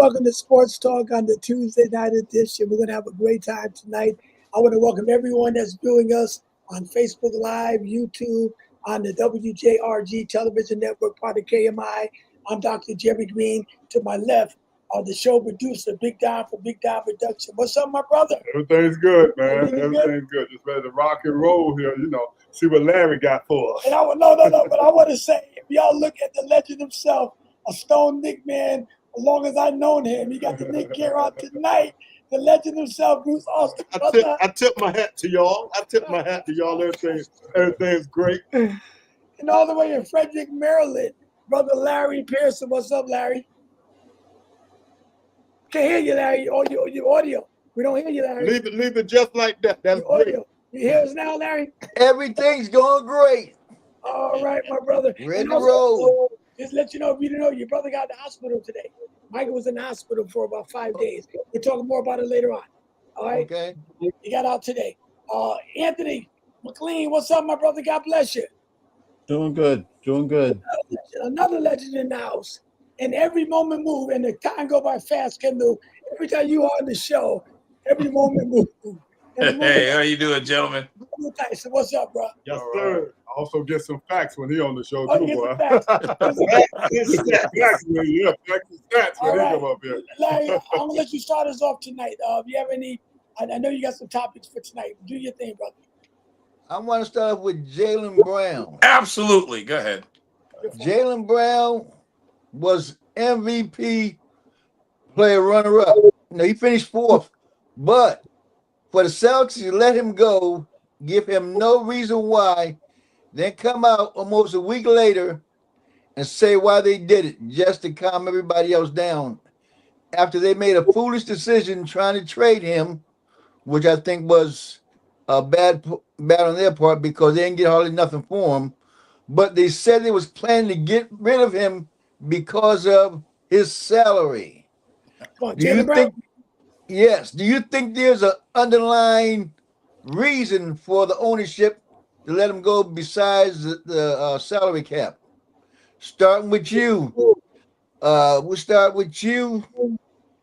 welcome to Sports Talk on the Tuesday night edition. We're going to have a great time tonight. I want to welcome everyone that's viewing us on Facebook Live, YouTube, on the WJRG television network, part of KMI. I'm Dr. Jerry Green. To my left, the show producer, Big Don from Big Don Production. What's up, my brother? Everything's good, man. Everything's good. Just ready to rock and roll here, see what Larry got for us. And but I want to say, if y'all look at the legend himself, a Stone Nick man, as long as I've known him, he got the Nick gear on tonight. The legend himself, Bruce Austin. I tip my hat to y'all. Everything's great. And all the way in Frederick, Maryland, brother Larry Pearson. What's up, Larry? Can't hear you, Larry. Your audio. We don't hear you, Larry. Leave it just like that. That's great. Audio. You hear us now, Larry? Everything's going great. All right, my brother. Ready to roll. Just let you know, if you didn't know, your brother got in the hospital today. Michael was in the hospital for about 5 days. We'll talk more about it later on. All right? Okay. He got out today. Anthony McLean, what's up, my brother? God bless you. Doing good. Another legend in the house. And every moment move, and the time go by fast, Kendall. Every time you are on the show, every moment move. Hey, how you doing, gentlemen? So what's up, bro? Yes, sir. I also get some facts when he on the show, too, boy. Facts. Facts and stats when he come up here. Larry, I'm going to let you start us off tonight. If you have any, I know you got some topics for tonight. Do your thing, brother. I want to start with Jaylen Brown. Absolutely. Go ahead. Jaylen Brown was MVP player runner-up. He finished fourth, but for the Celtics to let him go, give him no reason why, then come out almost a week later and say why they did it, just to calm everybody else down. After they made a foolish decision trying to trade him, which I think was bad on their part because they didn't get hardly nothing for him. But they said they was planning to get rid of him because of his salary. Yes. Do you think there's an underlying reason for the ownership to let him go besides the salary cap? Starting with you. We'll start with you.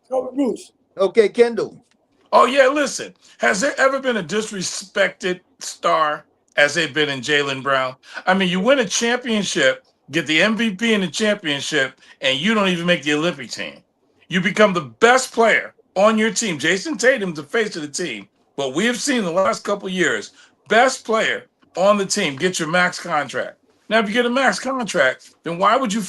Go with Bruce. Okay, Kendall. Oh, yeah, listen. Has there ever been a disrespected star as they've been in Jaylen Brown? I mean, you win a championship, get the MVP in the championship, and you don't even make the Olympic team. You become the best player on your team. Jason Tatum's the face of the team. But we have seen the last couple of years, best player on the team, get your max contract. Now, if you get a max contract, then why would you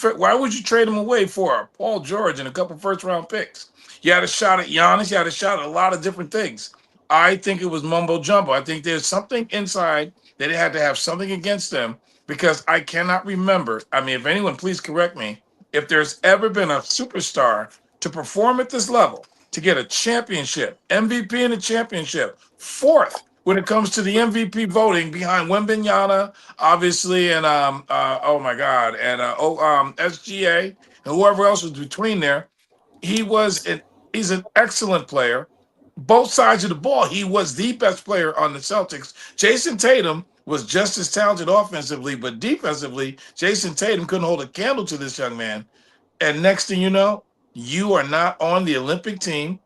trade him away for Paul George and a couple first-round picks? You had a shot at Giannis. You had a shot at a lot of different things. I think it was mumbo-jumbo. I think there's something inside that it had to have something against them because I cannot remember. I mean, if anyone, please correct me. If there's ever been a superstar to perform at this level, to get a championship, MVP in a championship, fourth when it comes to the MVP voting behind Wembanyama, obviously, and SGA and whoever else was between there. He's an excellent player. Both sides of the ball, he was the best player on the Celtics. Jason Tatum was just as talented offensively, but defensively, Jason Tatum couldn't hold a candle to this young man. And next thing you know, you are not on the Olympic team.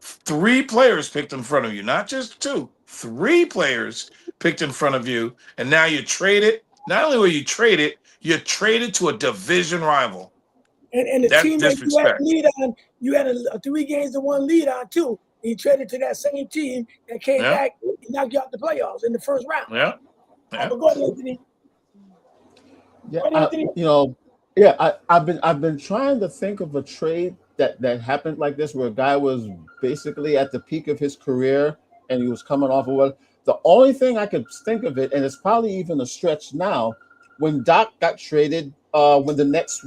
3 players picked in front of you, not just 2. 3 players picked in front of you, and now you're traded. Not only were you traded to a division rival. And the team that you had lead on, you had a 3 games to 1 lead on too. He traded to that same team that came back and knocked you out the playoffs in the first round. Yeah. But go ahead, Anthony. I've been trying to think of a trade that happened like this, where a guy was basically at the peak of his career and he was coming off of what. The only thing I could think of it, and it's probably even a stretch now, when Doc got traded, when the Nets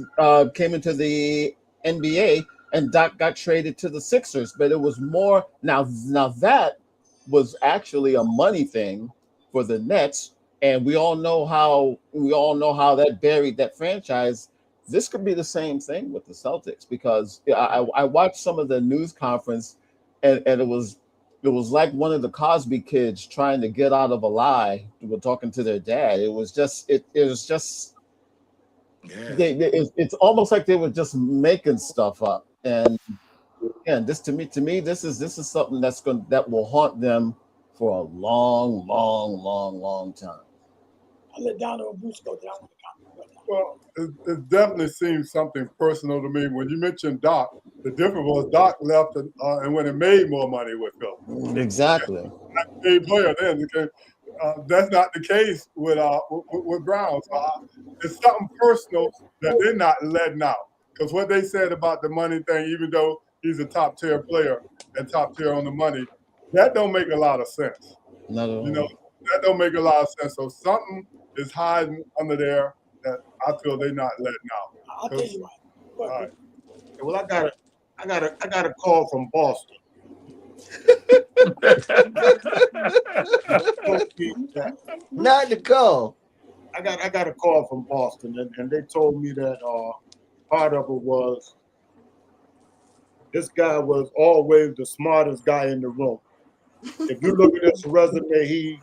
came into the NBA, and Doc got traded to the Sixers, but it was more now that was actually a money thing for the Nets, and we all know how that buried that franchise. This could be the same thing with the Celtics, because I watched some of the news conference, and it was like one of the Cosby kids trying to get out of a lie. They were talking to their dad. It's almost like they were just making stuff up. And again, this to me, this is something that will haunt them for a long time. I'll let Donna or Bruce go. I want to comment. Well, it definitely seems something personal to me. When you mentioned Doc, the difference was Doc left and went and made more money with Phil. Exactly. A player then. That's not the case with Brown. So it's something personal that they're not letting out. Because what they said about the money thing, even though he's a top tier player and top tier on the money, that don't make a lot of sense. Not at all. You know, that don't make a lot of sense. So something is hiding under there that I feel they're not letting out. I'll tell you why. All right. Well, I got a call from Boston. Not the call. I got a call from Boston, and they told me that part of it was this guy was always the smartest guy in the room. If you look at his resume, he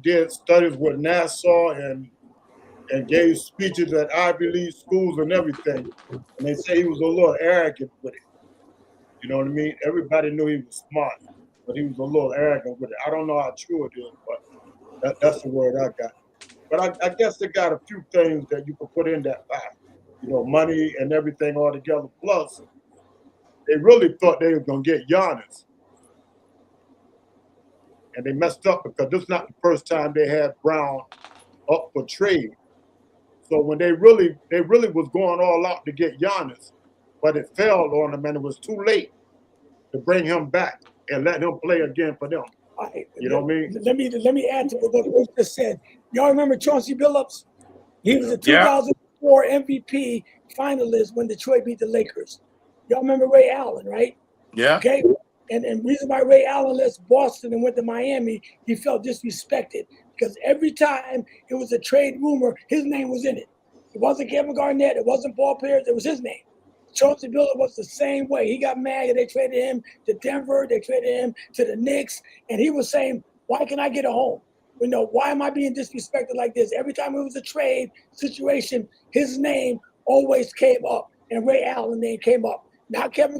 did studies with NASA and gave speeches at Ivy League schools and everything. And they say he was a little arrogant with it. You know what I mean? Everybody knew he was smart, but he was a little arrogant with it. I don't know how true it is, but that's the word I got. But I guess they got a few things that you can put in that box. You know, money and everything all together. Plus, they really thought they were going to get Giannis. And they messed up because this is not the first time they had Brown up for trade. So when they really was going all out to get Giannis, but it failed on them and it was too late to bring him back and let him play again for them. Right. You know what I mean? Let me add to what Bruce just said. Y'all remember Chauncey Billups? He was a 2004 MVP finalist when Detroit beat the Lakers. Y'all remember Ray Allen, right? Yeah. Okay. And reason why Ray Allen left Boston and went to Miami, he felt disrespected because every time it was a trade rumor, his name was in it. It wasn't Kevin Garnett, it wasn't Paul Pierce, it was his name. Chauncey Billups was the same way. He got mad and they traded him to Denver, they traded him to the Knicks, and he was saying, why can I get a home? You know, why am I being disrespected like this? Every time it was a trade situation, his name always came up, and Ray Allen's name came up. Not Kevin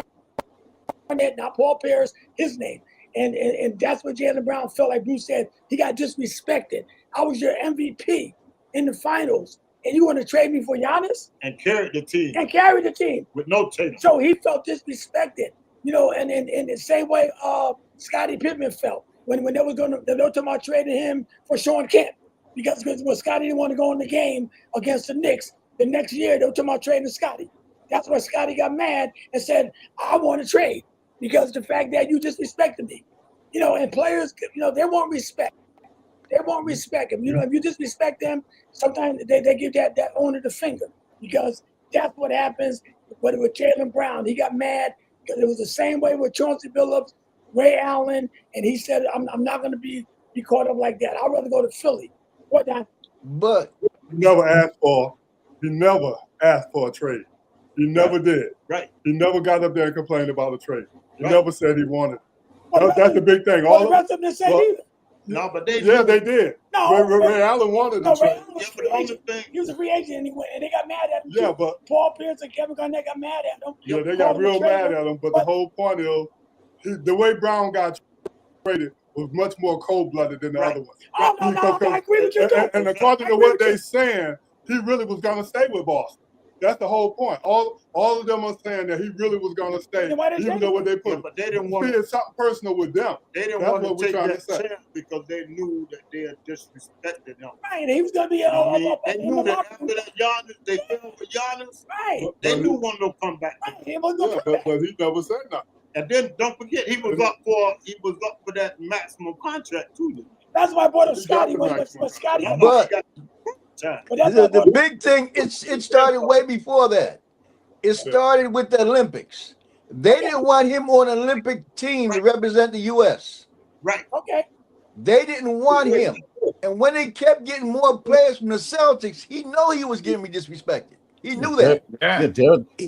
Garnett, not Paul Pierce, his name. And that's what Jaylen Brown felt like. Bruce said, he got disrespected. I was your MVP in the finals, and you want to trade me for Giannis? And carried the team. And carried the team. With no Tatum. So he felt disrespected. You know, and in the same way Scottie Pippen felt when they were talking about trading him for Sean Kemp. Because when Scottie didn't want to go in the game against the Knicks, the next year they were talking about trading Scottie. That's why Scottie got mad and said, I want to trade because the fact that you disrespected me. You know, and players, you know, they want respect. They won't respect him. You know, if you disrespect them, sometimes they give that owner the finger because that's what happens. But with Jaylen Brown, he got mad because it was the same way with Chauncey Billups, Ray Allen, and he said, I'm not going to be caught up like that. I'd rather go to Philly. What now? But He never asked for a trade. He never did. Right. He never got up there and complained about a trade. He Right. never said he wanted it. Well, That's the big thing. Well, the rest of them didn't say either. No, but they Yeah, they did. No, Ray Allen wanted No, the Ray trade. Allen was Yeah, but free the only agent. thing- He was a free agent anyway, and they got mad at him. Yeah, too. but Paul Pierce and Kevin Garnett got mad at him. yeah, they Called got him a real mad traitor. at him. But the whole point is, the way Brown got traded was much more cold-blooded than the Right. other ones. Oh, no, I agree with you, too. And according I to agree what with they you. saying, he really was going to stay with Boston. That's the whole point. All of them are saying that he really was going to stay, Then why they even trade though him? what they Yeah, put. but they didn't See, want it's something personal with them. they didn't That's want what to we're take trying to that say. chance because they knew that they had disrespected him. Right, he was going to be You know what I mean? They in knew the that locker after room. that Giannis, they fell for Giannis. Right, They But knew one will come back. right. He was going Yeah, to come back. but he never said nothing. And then don't forget he was up for that maximum contract too. That's why I brought up He got Scotty the when maximum. Scotty. But Time. But that's why I the brought up big thing, it started way before that. It started with the Olympics. They didn't want him on an Olympic team to represent the U.S. Right. Okay. They didn't want him. And when they kept getting more players from the Celtics, he know he was getting disrespected. He knew that. Yeah,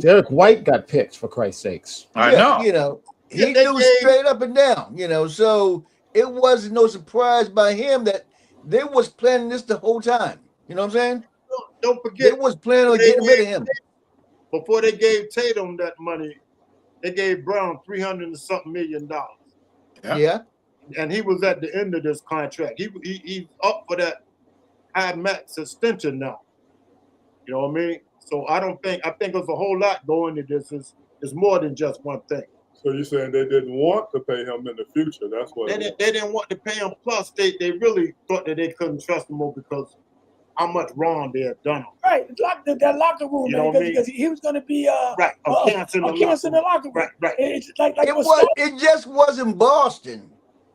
Derek White got picked for Christ's sakes. I know. You know, Yeah, he they knew gave- straight up and down, you know, so it wasn't no surprise by him that they was planning this the whole time. You know what I'm saying? Don't They forget was planning on getting rid of him. before they gave Tatum that money. they gave Brown $300 and something million, Yeah. and he was at the end of this contract. He's up for that high max extension now. You know what I mean? So I think there's a whole lot going into this. It's more than just one thing. So you're saying they didn't want to pay him in the future? That's what They didn't want to pay him. Plus, they really thought that they couldn't trust him more because how much wrong they had done. Right, that locker room, You man, know what I because mean? he was going to be Right, a cancer in the locker room. Right. It's like It just wasn't Boston.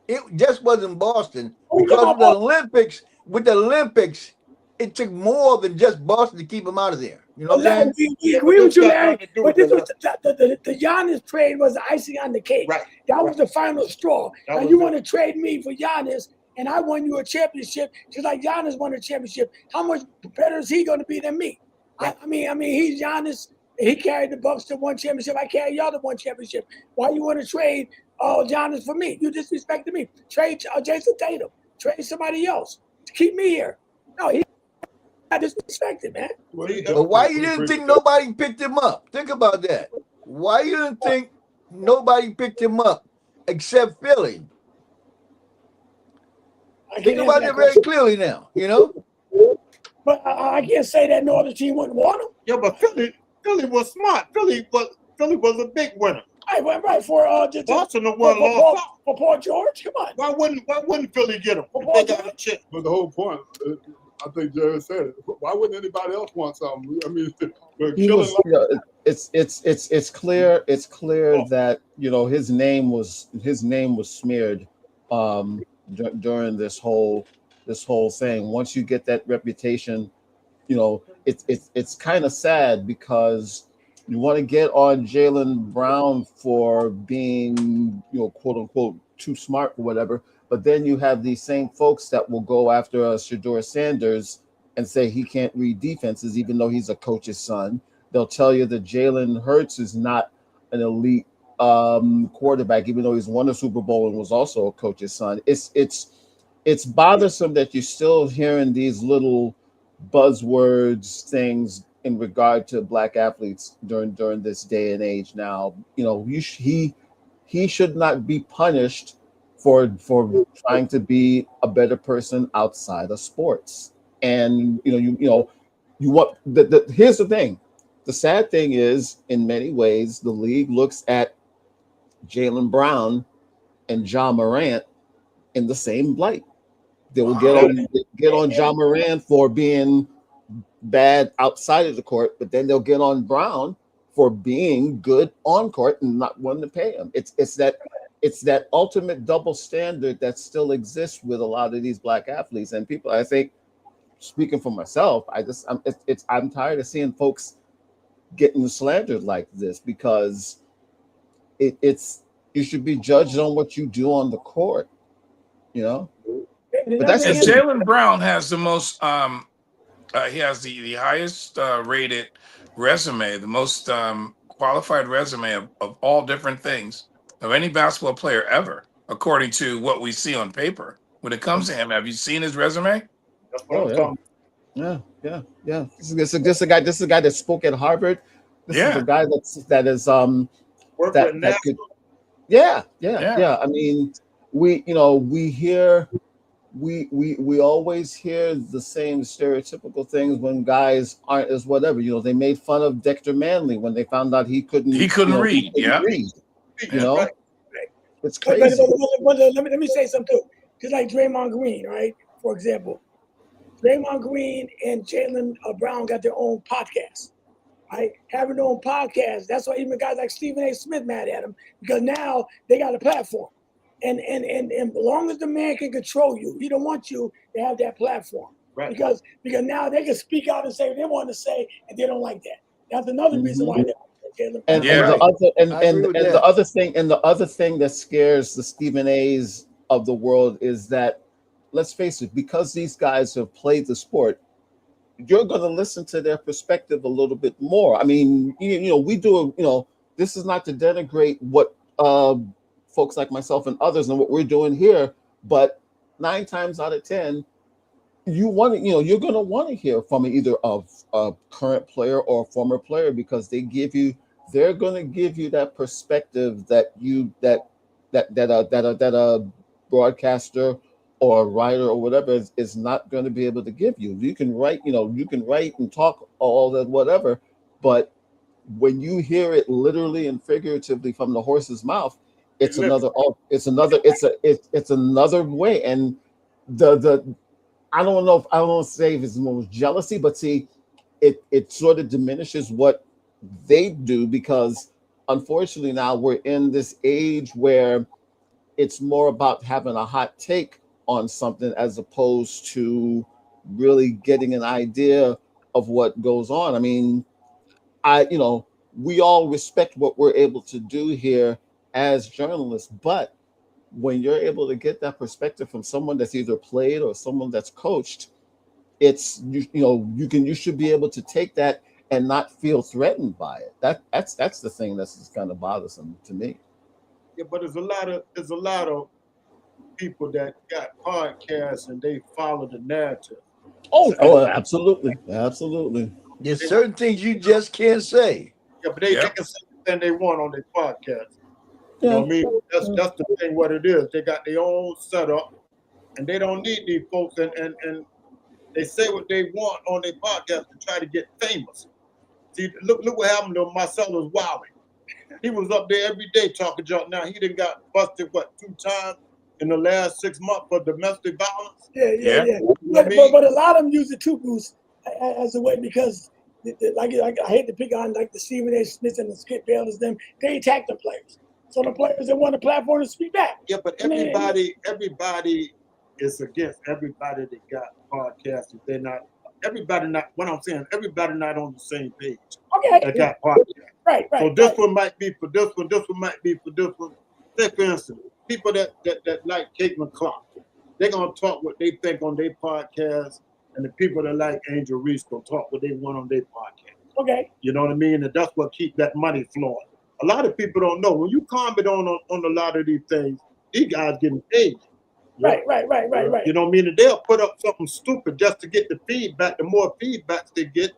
It just wasn't Boston Oh, because come of the on. Olympics. With the Olympics, it took more than just Boston to keep him out of there. You know what I'm saying? We Yeah, agree but with you, this got Larry. nothing to do But with this was the Giannis trade was the icing on the cake. Right. That was the final straw. That Now was you it. want to trade me for Giannis, and I won you a championship, just like Giannis won a championship. How much better is he going to be than me? Right. I mean, he's Giannis. He carried the Bucks to one championship. I carried y'all to one championship. Why you want to trade Giannis for me? You disrespected me. Trade Jason Tatum. Trade somebody else to keep me here. No, he got disrespected, man. But why you didn't think nobody picked him up? Think about that. Why you didn't think nobody picked him up except Philly? Think about it very clearly now, you know? But I can't say that no other team wouldn't want him. Yeah, but Philly was smart. Philly was a big winner. Right for Boston won lost out. For Paul George. Come on. Why wouldn't Philly get him? Paul They got a chip. But the whole point, I think Jared said it. Why wouldn't anybody else want something? I mean, we're killing. It's clear that his name was smeared during this whole thing. Once you get that reputation, it's kind of sad because you want to get on Jaylen Brown for being quote unquote too smart or whatever, but then you have these same folks that will go after Shedeur Sanders and say he can't read defenses even though he's a coach's son. They'll tell you that Jalen Hurts is not an elite quarterback even though he's won a Super Bowl and was also a coach's son. It's bothersome that you're still hearing these little buzzwords things in regard to black athletes during this day and age. Now, he should not be punished for trying to be a better person outside of sports. And you want here's the thing. The sad thing is, in many ways, the league looks at Jaylen Brown and Ja Morant in the same light. They will get on Ja Morant for being bad outside of the court, but then they'll get on Brown for being good on court and not wanting to pay him. It's that ultimate double standard that still exists with a lot of these black athletes and people. I think, speaking for myself, I'm tired of seeing folks getting slandered like this because you should be judged on what you do on the court, But that's Jaylen Brown has the most. He has the highest rated resume, the most qualified resume of all different things of any basketball player ever, according to what we see on paper. When it comes to him, have you seen his resume? That's what I'm talking about. Yeah. This is a guy that spoke at Harvard. This is a guy that is that could. Yeah. I mean, we hear. We always hear the same stereotypical things when guys aren't as whatever. They made fun of Dexter Manley when they found out he couldn't read. Right. It's crazy. But let me say something too. Just like Draymond Green, right? For example, Draymond Green and Jaylen Brown got their own podcast, right? Having their own podcast. That's why even guys like Stephen A. Smith mad at him because now they got a platform. And as long as the man can control you, he don't want you to have that platform. Right. Because now they can speak out and say what they want to say, and they don't like that. That's another reason why they the other thing that scares the Stephen A's of the world is that, let's face it, because these guys have played the sport, you're going to listen to their perspective a little bit more. I mean, we do. This is not to denigrate what folks like myself and others and what we're doing here, but 9 times out of 10, you're going to want to hear from either a current player or a former player because they give you they're going to give you that perspective that a broadcaster or a writer or whatever is not going to be able to give you. You can write, you can write and talk all that whatever, but when you hear it literally and figuratively from the horse's mouth, it's another way. And the I don't know if say if it's more jealousy, but see, it sort of diminishes what they do, because unfortunately now we're in this age where it's more about having a hot take on something as opposed to really getting an idea of what goes on. I mean, we all respect what we're able to do here as journalists, but when you're able to get that perspective from someone that's either played or someone that's coached, it's you should be able to take that and not feel threatened by it. That's the thing that's just kind of bothersome to me. Yeah, but there's a lot of people that got podcasts and they follow the narrative. Oh, absolutely. There's certain things you just can't say. Yeah, but they can say anything they want on their podcast. You know what I mean? That's the thing. What it is, they got their own setup, and they don't need these folks. And they say what they want on their podcast to try to get famous. See, look what happened to Marcellus Wiley. He was up there every day talking junk. Now he done got busted 2 times in the last 6 months for domestic violence. Yeah. But a lot of them use it too, Bruce, as a way, because like I hate to pick on like the Stephen A. Smith and the Skip Bayless, them, they attack the players. So the players that want a platform to speak back. Yeah, but everybody is against everybody that got podcasts. If they're not, everybody not. What I'm saying, everybody not on the same page. Okay. That got podcasts. Right. So this one might be for this one. This one might be for this one. Say, for instance, people that like Kate McCloud, they're gonna talk what they think on their podcast, and the people that like Angel Reese gonna talk what they want on their podcast. Okay. You know what I mean? And that's what keeps that money flowing. A lot of people don't know. When you comment on a lot of these things, these guys getting paid. Right. You know what I mean? And they'll put up something stupid just to get the feedback. The more feedbacks they get,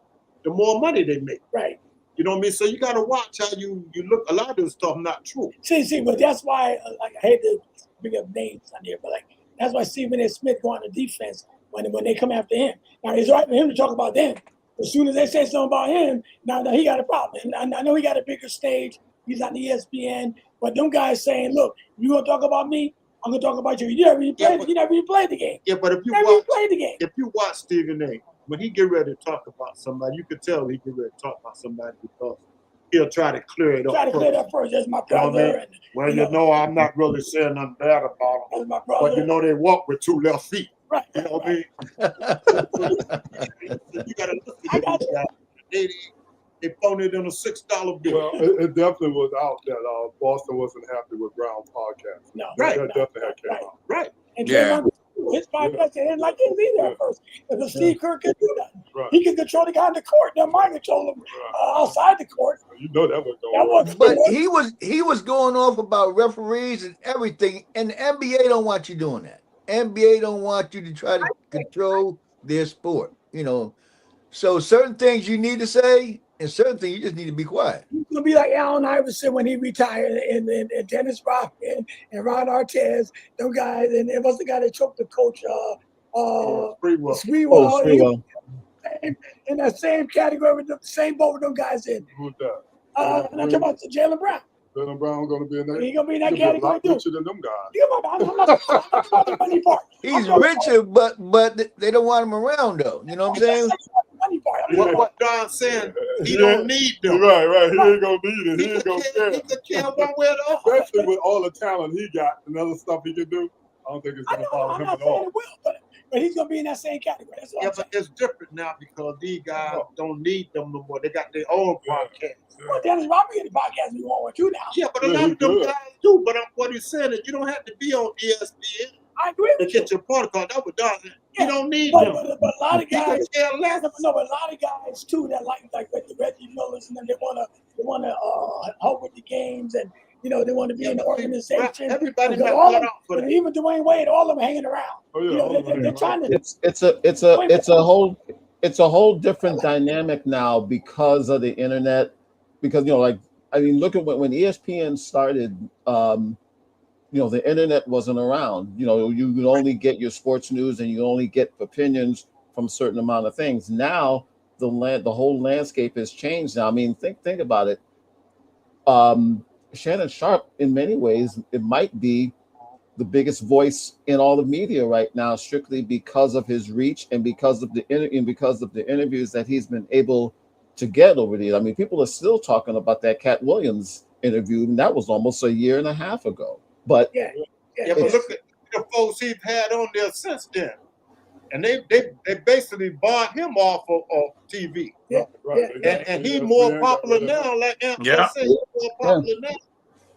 the more money they make. Right. You know what I mean? So you got to watch how you look. A lot of this stuff not true. See, but that's why, like, I hate to bring up names on here, but like that's why Stephen A. Smith go on the defense when they come after him. Now it's right for him to talk about them. As soon as they say something about him, now he got a problem. And I know he got a bigger stage. He's on ESPN, but them guys saying, "Look, you gonna talk about me? I'm gonna talk about you. You never even played the game. Yeah, but if you watch Stephen A., when he get ready to talk about somebody, you could tell he get ready to talk about somebody because he'll try to clear it up. First. That's my brother. I'm not really saying nothing bad about him. That's my brother. But they walk with 2 left feet. Right. You know what I mean? You gotta look at these guys. They phoned it in a $6 bill. Well, it definitely was out that Boston wasn't happy with Brown's podcast. No, that definitely had came out. Right. And his podcast, they didn't like his either at first. Because Steve Kerr could do nothing. Right. He could control the guy in the court. Now Mike control him outside the court. You know that was going on. But he was going off about referees and everything, and the NBA don't want you doing that. NBA don't want you to try to control their sport. So certain things you need to say, and certain things you just need to be quiet. It's gonna be like Allen Iverson when he retired, and Dennis Rodman and Ron Artest, those guys, and it was the guy that choked the coach, Sprewell. In that same category with the same boat with them guys in. Who's that? And I'm talking about Jaylen Brown. Jaylen Brown going to be in there. He's going to be in that category too. Richer than them guys. I'm not about the money part. He's richer, but they don't want him around though. You know what I'm saying? Money part. What Don's saying, he don't need them. Right. He ain't gonna need it. He ain't gonna care. He could care one way or the other. Especially with all the talent he got and other stuff he can do. I don't think it's gonna follow him at all. But he's gonna be in that same category. But it's different now because these guys don't need them no more. They got their own podcast. Well, Dennis Rodman in the podcast we want with you now. Yeah, but a lot of them guys do. But what he's saying is you don't have to be on ESPN. I agree with to get your protocol. That was done. You don't need them. But a lot of guys, but a lot of guys too that like the Reggie Millers and them, they wanna help with the games and they want to be in the organization. Everybody not cut out for that. Even Dwayne Wade, all of them hanging around. They're trying to. It's a whole different dynamic now because of the internet. Because like I mean, look at when ESPN started. The internet wasn't around. You could only get your sports news and you only get opinions from a certain amount of things. Now the whole landscape has changed. Now, I mean, think about it. Shannon Sharp, in many ways, it might be the biggest voice in all of media right now, strictly because of his reach and because of the interviews that he's been able to get over the. I mean, people are still talking about that Cat Williams interview, and that was almost a year and a half ago. But but look at the folks he's had on there since then, and they basically barred him off of TV. Yeah, Right. And he's more popular now. Like Anthony said, he's more popular now.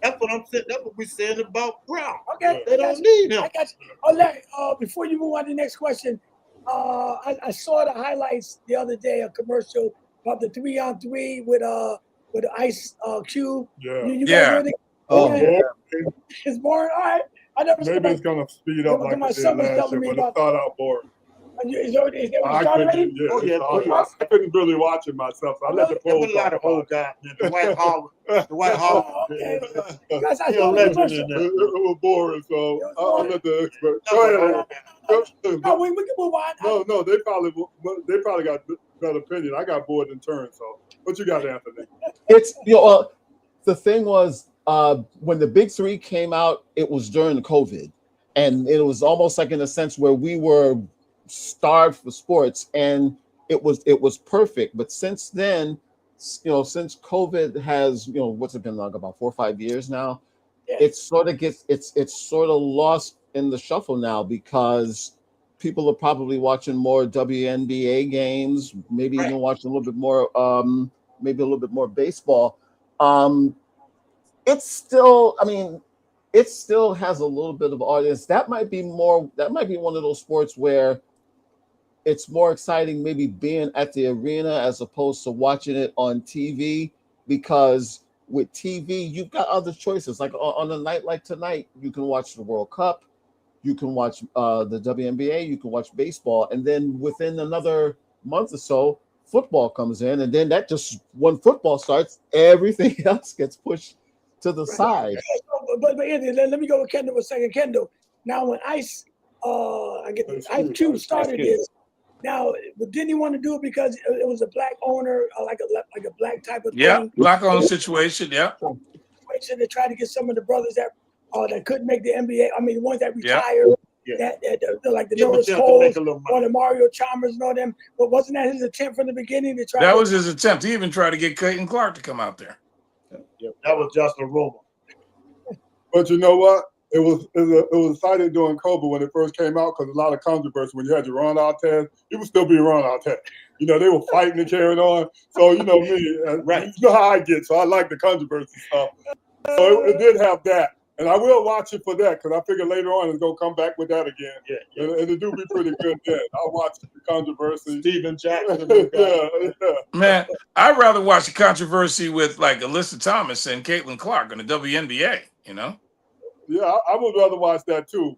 That's what I'm saying. That's what we're saying about Brown. Okay, They don't need him. I got you. Oh, Larry, before you move on to the next question, I saw the highlights the other day, a commercial about the 3-on-3 with Ice Cube. Yeah. You guys heard it? It's boring. All right. I never. Maybe it's gonna speed up like it did last year, but it started out boring. Is that what it started already? I couldn't really watch it myself. So I let the pros. A lot of old guys. The White Howard. The White Howard. Guys, I He's a saw the legend commercial. in there. It was boring, so I'll let the expert. Go ahead. No, we can move on. No, they probably got better opinion. I got bored in turn. So what you got, Anthony? It's the thing was when the big three came out, it was during COVID, and it was almost like in a sense where we were starved for sports, and it was perfect. But since then, since COVID has, what's it been like, about 4 or 5 years now, it sort of gets it's sort of lost in the shuffle now, because people are probably watching more WNBA games, maybe even watching a little bit more maybe a little bit more baseball. It's still, I mean, it still has a little bit of audience. That might be one of those sports where it's more exciting maybe being at the arena as opposed to watching it on TV, because with TV, you've got other choices. Like on a night like tonight, you can watch the World Cup, you can watch the WNBA, you can watch baseball, and then within another month or so, football comes in, and then when football starts, everything else gets pushed to the side. But Anthony, let me go with Kendall for a second. Kendall, now when Ice Cube started this, now, but didn't he want to do it because it was a black owner, like a black type of thing? Yeah, black owner situation. Yeah. Situation to try to get some of the brothers that couldn't make the NBA. I mean, the ones that retired. That like the Norris Coles or the Mario Chalmers and all them. But wasn't that his attempt from the beginning to try? That was his attempt. He even tried to get Clayton Clark to come out there. That was just a rumor. But you know what? It was exciting during COVID when it first came out, because a lot of controversy. When you had your Ron Artest, it would still be Ron Artest. They were fighting and carrying on. So me, right? You know how I get. So I like the controversy stuff. So it did have that. And I will watch it for that, because I figure later on it's going to come back with that again. Yeah. And it do be pretty good then. I'll watch the controversy. Steven Jackson. Man, I'd rather watch the controversy with like Alyssa Thomas and Caitlin Clark on the WNBA, Yeah, I would rather watch that too,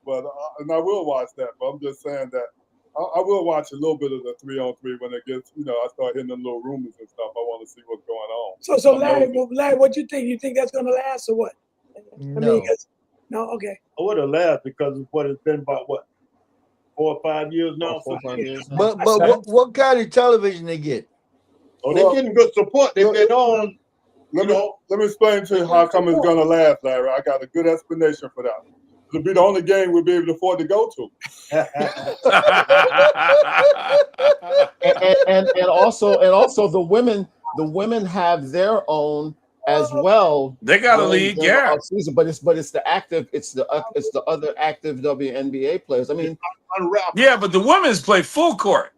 and I will watch that. But I'm just saying that I will watch a little bit of the 3-on-3 when it gets, I start hitting the little rumors and stuff. I want to see what's going on. So Larry, what you think? You think that's going to last or what? No. No, okay. I would have laughed because of what it's been about 4 or 5 years now. 4 or 5 years. But what kind of television they get? Oh, they're getting good support. They've been on. Let me explain to you how come it's going to last, Larry. I got a good explanation for that. It'll be the only game we'll be able to afford to go to. and also the women have their own as well. They got a league, yeah. Season, but it's the other active WNBA players. I mean, yeah, but the women's play full court.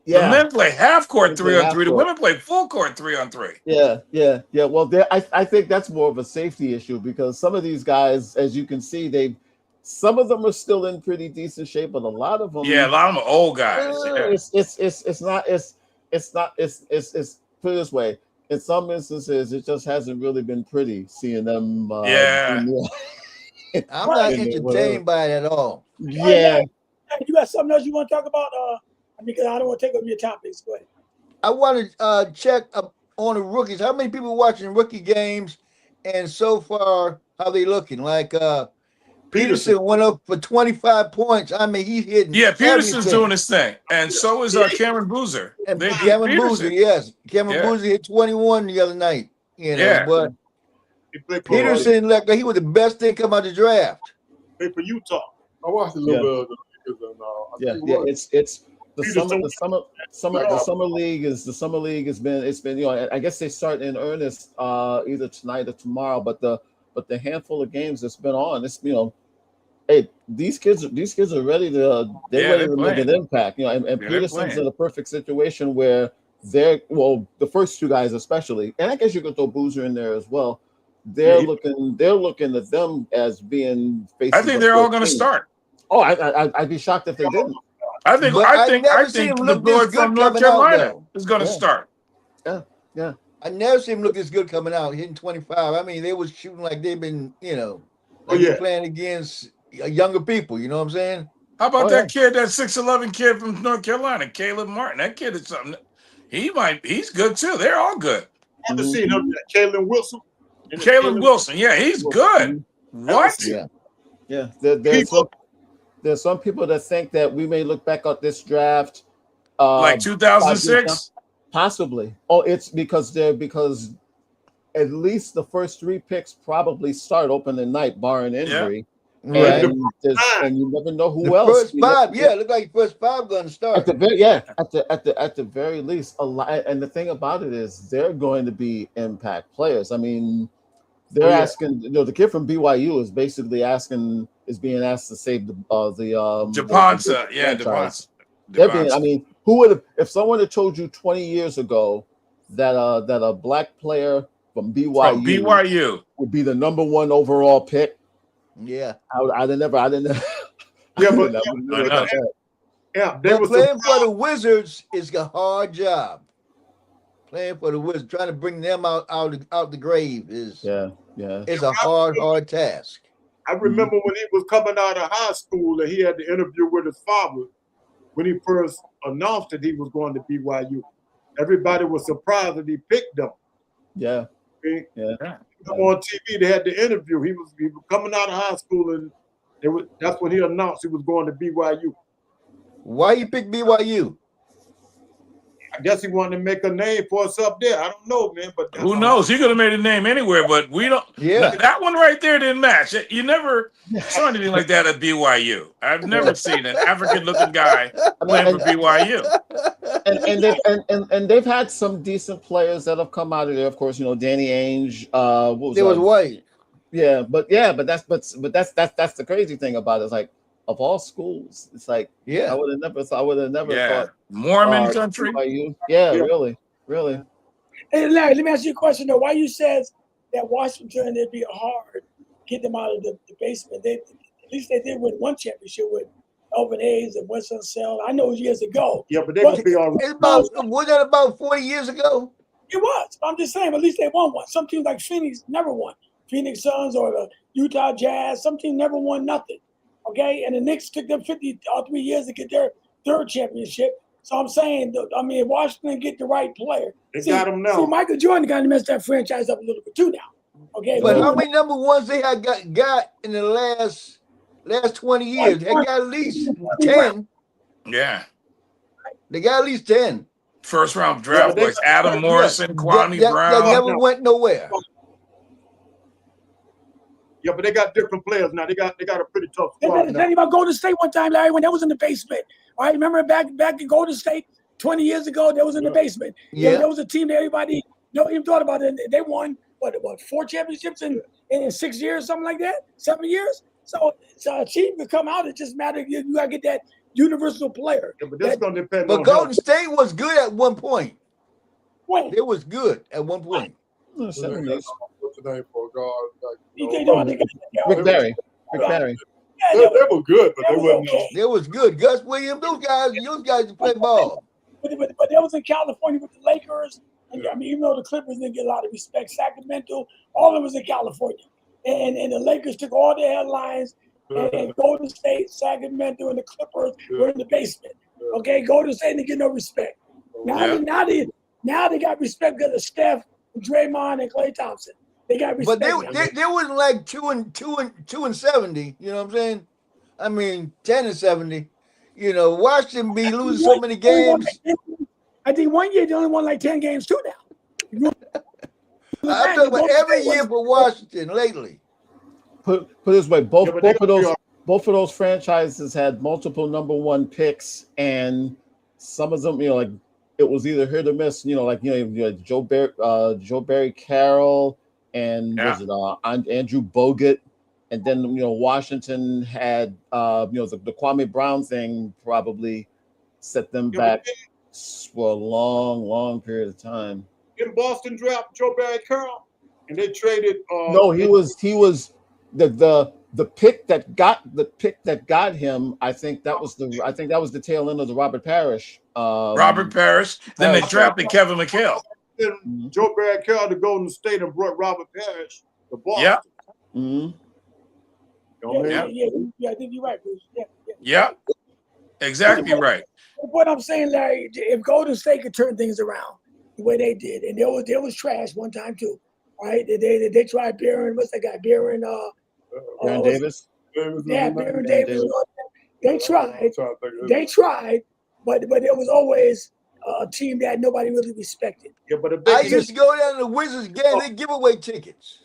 Yeah. The men play half court 3-on-3. The women play full court 3-on-3. Yeah. Well, I think that's more of a safety issue, because some of these guys, as you can see, some of them are still in pretty decent shape, but a lot of them. Yeah, a lot of them are old guys. It's put it this way. In some instances, it just hasn't really been pretty seeing them. I'm not entertained by it at all. Yeah. You got something else you want to talk about? Because I don't want to take up your topics. Go ahead. I want to check on the rookies. How many people watching rookie games? And so far, how they looking? Like Peterson went up for 25 points. I mean, he's hitting Yeah, Peterson's everything. doing his thing, and so is Cameron Boozer. And Cameron Boozer, yes, Cameron Boozer hit 21 the other night. You know, but Peterson, like he was the best thing come out of the draft. Play for Utah. I watched a little bit of it's the summer league has been I guess they start in earnest either tonight or tomorrow, but the handful of games that's been on, it's hey, these kids are ready to make an impact, and Peterson's in a perfect situation where the first two guys especially, and I guess you could throw Boozer in there as well. They're looking at them as being faces. I think they're all going to start. Oh, I'd be shocked if they didn't. I think the boy from North Carolina is going to start. Yeah. I never seen him look this good coming out, hitting 25. I mean, they was shooting like they've been, playing against younger people. You know what I'm saying? How about that kid, that 6'11" kid from North Carolina, Caleb Martin? That kid is something. He's good too. They're all good. I haven't seen him. Caleb Wilson. Yeah, he's good. What? Yeah. There's some people that think that we may look back at this draft like 2006. Possibly. Oh, it's because at least the first three picks probably start opening night, barring injury. Right. And you never know who else. First five, look like first five going to start. At the very least, a lot. And the thing about it is, they're going to be impact players. I mean, they're asking. The kid from BYU is basically being asked to save the Japonza. I mean, who would have, if someone had told you 20 years ago that a black player from BYU would be the number one overall pick? Yeah, I didn't never. Yeah, but playing for the Wizards is a hard job. Playing for the Wizards, trying to bring them out the grave is it's a hard task. I remember when he was coming out of high school and he had the interview with his father when he first announced that he was going to BYU. Everybody was surprised that he picked them. Yeah. Okay? Yeah. On TV, they had the interview. He was coming out of high school, and that's when he announced he was going to BYU. Why you pick BYU? I guess he wanted to make a name for us up there. I don't know, man. But who knows? He could have made a name anywhere, but we don't. Yeah, that one right there didn't match. You never saw anything like that at BYU. I've never seen an African-looking guy playing for BYU. And they've had some decent players that have come out of there. Of course, Danny Ainge. Was white. Yeah, but that's the crazy thing about it. It's like, of all schools, it's like, I would have never thought Mormon country. Really. Hey, Larry, let me ask you a question though. Why you says that Washington, it'd be hard to get them out of the basement? At least they did win one championship with Elvin Hayes and Winston Sell. I know it was years ago. Yeah, but they would be all right. Was that about 40 years ago? It was. I'm just saying, at least they won one. Some teams like Phoenix never won. Phoenix Suns or the Utah Jazz, some teams never won nothing. Okay, and the Knicks took them 53 years to get their third championship. So I'm saying, if Washington get the right player, they got him now. See, Michael Jordan got to mess that franchise up a little bit too now. Okay, but how many number ones they had got in the last 20 years? They got at least 10. Yeah, they got at least 10. First round draft picks: Adam Morrison, Kwame Brown. That never went nowhere. Yeah, but they got different players now. They got a pretty tough squad. Tell you about Golden State one time, Larry, when that was in the basement. All right, remember back in Golden State 20 years ago, that was in the basement. Yeah, there was a team that everybody even thought about it. They won what 4 championships in 6 years, something like that, 7 years. So a team can come out. It just matters. You got to get that universal player. Yeah, but that's going to depend. But Golden State was good at one point. When it was good at one point. What's the name for God? Rick Barry. They were good, but they weren't. Okay. They was good. Gus Williams, those guys play ball. But that was in California with the Lakers. And, even though the Clippers didn't get a lot of respect, Sacramento, all of them was in California. And the Lakers took all their headlines, and Golden State, Sacramento, and the Clippers were in the basement. Okay, Golden State didn't get no respect. Now Now they got respect because of Steph, Draymond, and Klay Thompson. They got respect. But they wasn't like 2-70. You know what I'm saying? I mean 10-70. You know, Washington be losing so many games. I think one year they only won like 10 games too now. I'm talking about every year for Washington lately. Put it this way, both of those franchises had multiple number one picks, and some of them, like it was either hit or miss. Like Joe Barry Carroll, and was it Andrew Bogut, and then Washington had the Kwame Brown thing probably set them back for a long period of time. In Boston draft Joe Barry Carroll, and they traded. No, he was the pick that got him. I think that was the tail end of the Robert Parrish. Robert Parrish. Then they drafted Kevin McHale. Then Joe Barry Carroll to Golden State and brought Robert Parrish to Boston. Yeah. Yeah, I think you're right, Bruce. Yeah. Exactly right. What I'm saying, Larry, if Golden State could turn things around the way they did, and there was trash one time too, right? They tried Baron. What's that guy? Baron Davis. Yeah, Baron Davis. They tried, but it was always a team that nobody really respected. Yeah, but I used to go down to the Wizards game. They give away tickets.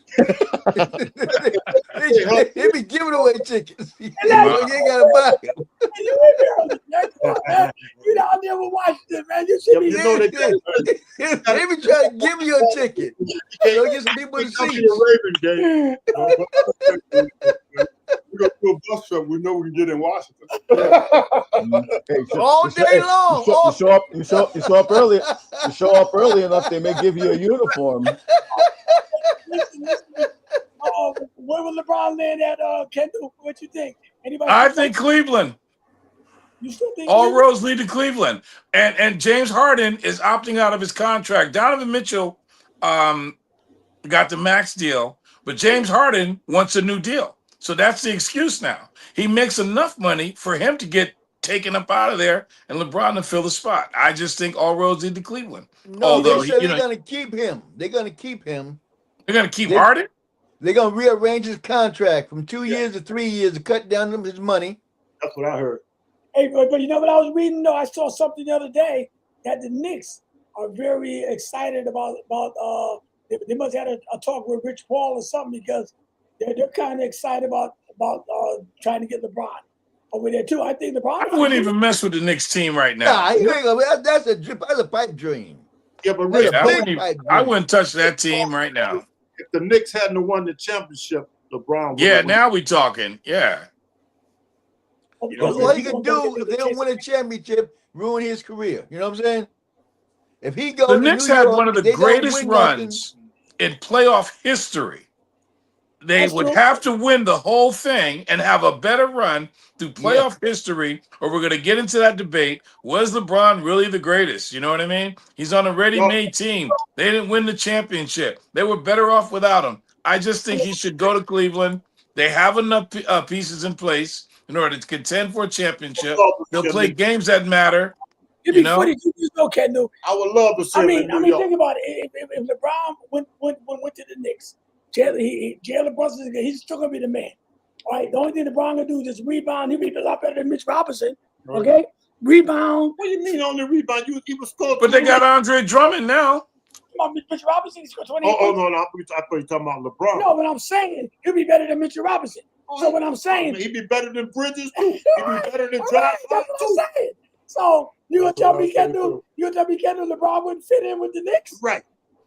they be giving away tickets. You ain't gotta buy them. You out there with Washington, man. You should be. They be trying to give you a ticket. Get some people to see. Raven game. We go to a bus trip. We know we can get in Washington. All day long. You show up early. You show up early enough, they may give you a uniform. Where will LeBron land at, Kendall? What you think? Anybody? I think Cleveland. You still think all roads lead to Cleveland, and James Harden is opting out of his contract. Donovan Mitchell got the max deal, but James Harden wants a new deal. So that's the excuse now. He makes enough money for him to get taken up out of there and LeBron to fill the spot. I just think all roads lead to Cleveland. No, although they said they're going to keep him. They're going to keep him. They're going to keep Harden? They're going to rearrange his contract from 2 years to 3 years to cut down his money. That's what I heard. Hey, but you know what I was reading, though? I saw something the other day that the Knicks are very excited about they must have had a talk with Rich Paul or something, because they're kind of excited about trying to get LeBron over there too. I think LeBron. I wouldn't even mess with the Knicks team right now. Nah, that's a pipe dream. Yeah, but Rich, I wouldn't touch that team right now. If the Knicks hadn't won the championship, LeBron. Yeah, now we talking. Yeah. What he can do if they don't win a championship, ruin his career. You know what I'm saying? If he goes, the Knicks had one of the greatest runs in playoff history. They would have to win the whole thing and have a better run through playoff history, or we're going to get into that debate. Was LeBron really the greatest? You know what I mean? He's on a ready-made team. They didn't win the championship. They were better off without him. I just think he should go to Cleveland. They have enough pieces in place in order to contend for a championship. They'll play games that matter. You know? Kendall. I would love to see. I mean, think about it. If LeBron went to the Knicks, Jalen Brunson, he's still gonna be the man. All right. The only thing LeBron gonna do is just rebound. He'll be a lot better than Mitch Robinson. Okay. Rebound. What do you mean only rebound? He was scored. But they got Andre Drummond now. Mitch Robinson scored 20. No! I thought you were talking about LeBron. No, what I'm saying, he'll be better than Mitchell Robinson. So what I'm saying, he'd be better than Bridges too. He'd be better than John. That's what I'm saying. So you gonna tell me Kendall LeBron wouldn't fit in with the Knicks? Right.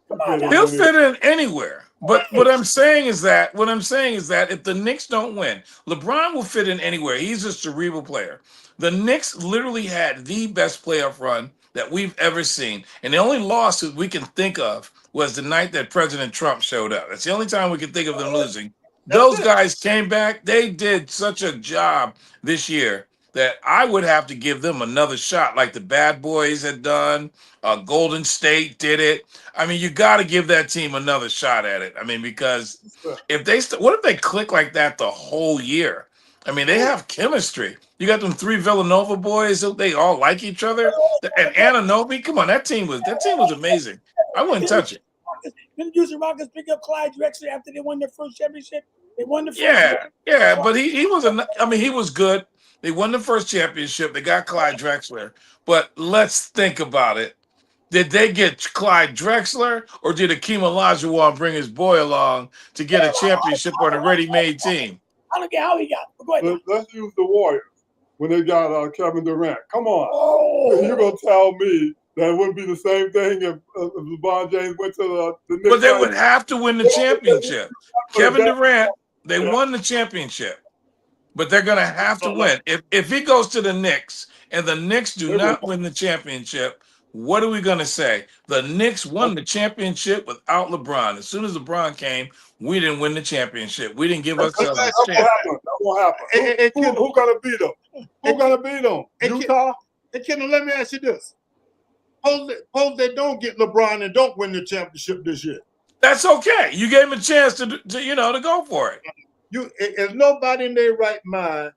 Come on, he'll fit in anywhere. But what I'm saying is that if the Knicks don't win, LeBron will fit in anywhere. He's a cerebral player. The Knicks literally had the best playoff run that we've ever seen. And the only loss that we can think of was the night that President Trump showed up. That's the only time we can think of them losing. Those guys came back. They did such a job this year that I would have to give them another shot, like the Bad Boys had done. Golden State did it. I mean, you got to give that team another shot at it. I mean, because if they what if they click like that the whole year? I mean, they have chemistry. You got them 3 Villanova boys; they all like each other. And Ananobi, come on, that team was amazing. I wouldn't touch it. Didn't Houston Rockets pick up Clyde Drexler after they won their first championship? They won the first. Yeah, but he was he was good. They won the first championship. They got Clyde Drexler. But let's think about it. Did they get Clyde Drexler, or did Akeem Olajuwon bring his boy along to get a championship on a ready-made team? I don't care how he got it. Go ahead. Let's use the Warriors when they got Kevin Durant. Come on. Oh. You're going to tell me that it wouldn't be the same thing if LeBron James went to the Knicks? But they would have to win the championship. Kevin Durant, they won the championship. But they're going to have to win. If he goes to the Knicks and the Knicks do not win the championship, what are we going to say? The Knicks won the championship without LeBron. As soon as LeBron came, we didn't win the championship. We didn't give ourselves a chance. That won't happen. Who going to beat them? Who going to beat them? Utah? Hey, Kendall, let me ask you this. Suppose they don't get LeBron and don't win the championship this year. That's okay. You gave him a chance to go for it. If nobody in their right mind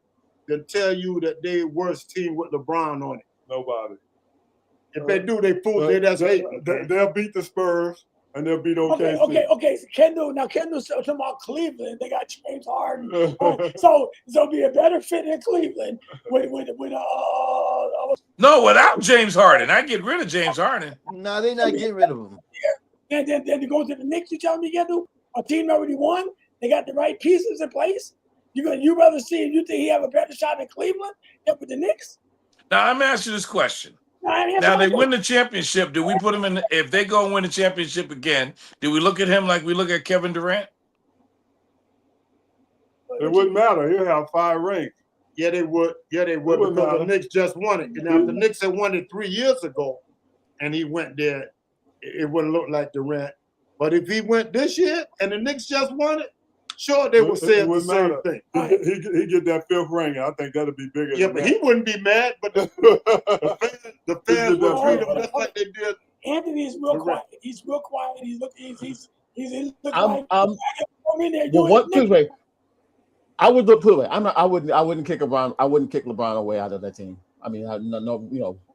can tell you that they worst team with LeBron on it. Nobody. If they do, they fool. They'll beat the Spurs and they'll beat OKC. Okay. So Kendall's talking about Cleveland. They got James Harden. So it'll be a better fit in Cleveland No, without James Harden. I get rid of James Harden. No, they're not getting rid of him. And then to go to the Knicks, you telling me you do a team already won? They got the right pieces in place. You rather see if you think he have a better shot in Cleveland than with the Knicks? Now I'm asking you this question. Now they win the championship. Do we put him in? If they go and win the championship again, do we look at him like we look at Kevin Durant? It wouldn't matter. He'll have 5 rings. Yeah, they would. Because the Knicks just won it. Now, if the Knicks had won it 3 years ago, and he went there, it wouldn't look like Durant. But if he went this year and the Knicks just won it, sure, they would say the same thing. He get that 5th ring. I think that'll be bigger. Yeah, but he wouldn't be mad. But the fans would treat him just like they did. Anthony's real quiet. He's real quiet. He's looking. I would put it away. I wouldn't kick LeBron. I wouldn't kick LeBron away out of that team. I mean,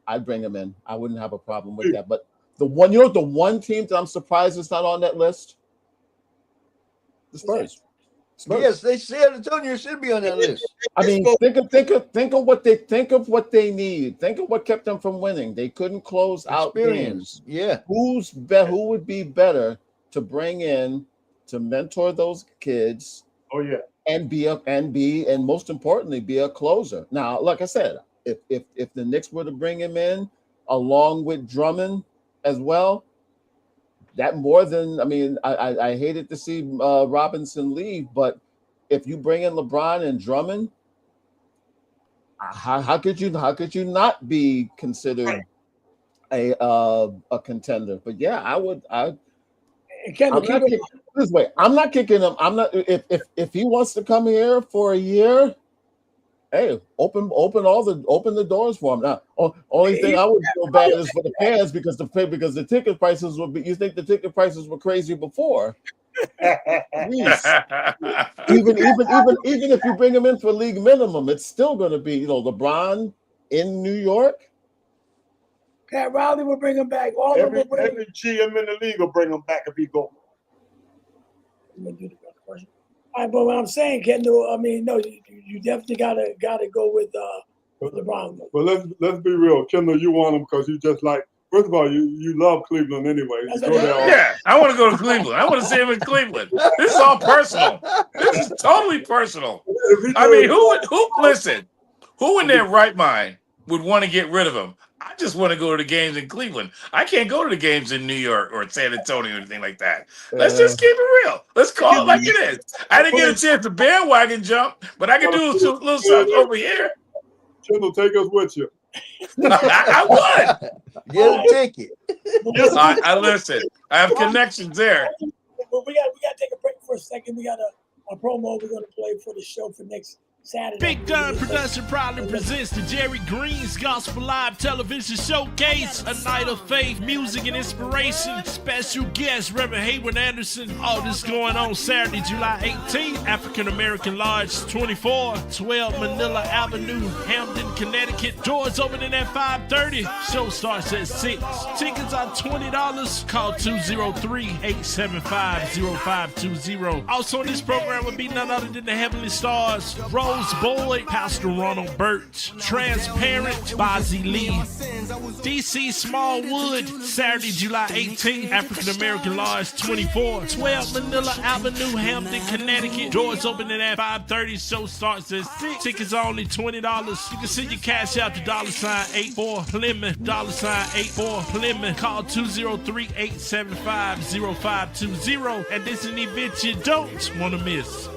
I'd bring him in. I wouldn't have a problem with that. But the one team that I'm surprised is not on that list, the Spurs. Yes, they said Antonio should be on that list. I mean, think of what they need. Think of what kept them from winning. They couldn't close out games. Yeah. Who would be better to bring in to mentor those kids? Oh yeah. And most importantly, be a closer. Now, like I said, if the Knicks were to bring him in along with Drummond as well, that more than, I mean, I hated to see Robinson leave, but if you bring in LeBron and Drummond, how could you not be considered a contender? But yeah, I'm not kicking him. I'm not. If he wants to come here for a year, hey, open the doors for him. Now, only thing I would feel bad is for the fans because the ticket prices would be. You think the ticket prices were crazy before? even if you bring him in for league minimum, it's still going to be LeBron in New York. Pat Riley will bring him back. Every GM in the league will bring him back if he goes. All right, but what I'm saying, Kendall, I mean, no, you definitely gotta go with LeBron. But let's be real, Kendall. You want him because you just like. First of all, you love Cleveland anyway. Yeah, I want to go to Cleveland. I want to see him in Cleveland. This is all personal. This is totally personal. I mean, who in their right mind would want to get rid of him? I just want to go to the games in Cleveland. I can't go to the games in New York or San Antonio or anything like that. Let's just keep it real. Let's call it like it is. I didn't get a chance to bandwagon jump, but I can do a little something over here. Kendall, take us with you. I would. Get a ticket. I listen. I have connections there. Well, we got to take a break for a second. We got a promo we're going to play for the show for next Saturday. Big Gun Production proudly presents the Jerry Green's Gospel Live Television Showcase, a night of faith, music, and inspiration. Special guest, Reverend Hayward Anderson. All this going on Saturday, July 18th, African American Lodge 24, 12 Manila Avenue, Hamden, Connecticut. Doors opening at 5:30. Show starts at 6. Tickets are $20. Call 203-875-0520. Also, this program will be none other than the Heavenly Stars, Rose Boyd, Pastor Ronald Birch, Transparent, Bozzy Lee, DC Smallwood. Saturday, July 18th, African American Lodge 24, 12 Manila Avenue, Hamden, Connecticut. Doors opening at 5:30. Show starts at 6. Tickets are only $20. You can send your cash out to $84 Plymouth, $84 Plymouth. Call 203-875-0520. And this is an event you don't want to miss.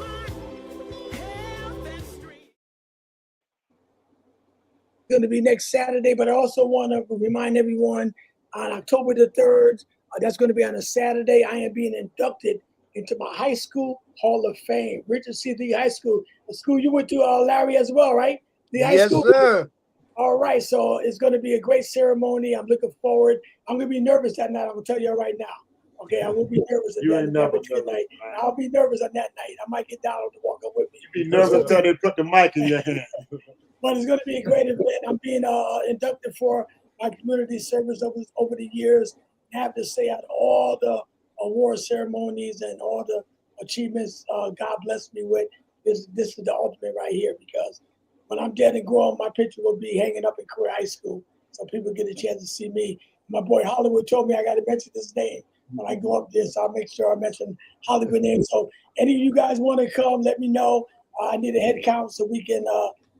Going to be next Saturday, but I also want to remind everyone on October the 3rd, that's going to be on a Saturday, I am being inducted into my high school Hall of Fame, Richard C. Lee High School, a school you went to, Larry, as well, right? The high Yes, school. sir. All right, so it's going to be a great ceremony. I'm looking forward. I'm going to be nervous that night. I'm going to tell you right now. Okay, I will be nervous at that night. I'll be nervous on that night. I might get down to walk up with me. You be nervous until they put the mic in your hand. But it's going to be a great event. I'm being inducted for my community service over the years. I have to say, out of all the award ceremonies and all the achievements God blessed me with, this is the ultimate right here, because when I'm dead and gone, my picture will be hanging up in Career High School, so people get a chance to see me. My boy Hollywood told me I got to mention his name when I go up there, so I'll make sure I mention Hollywood name. So any of you guys want to come, let me know. I need a head count so we can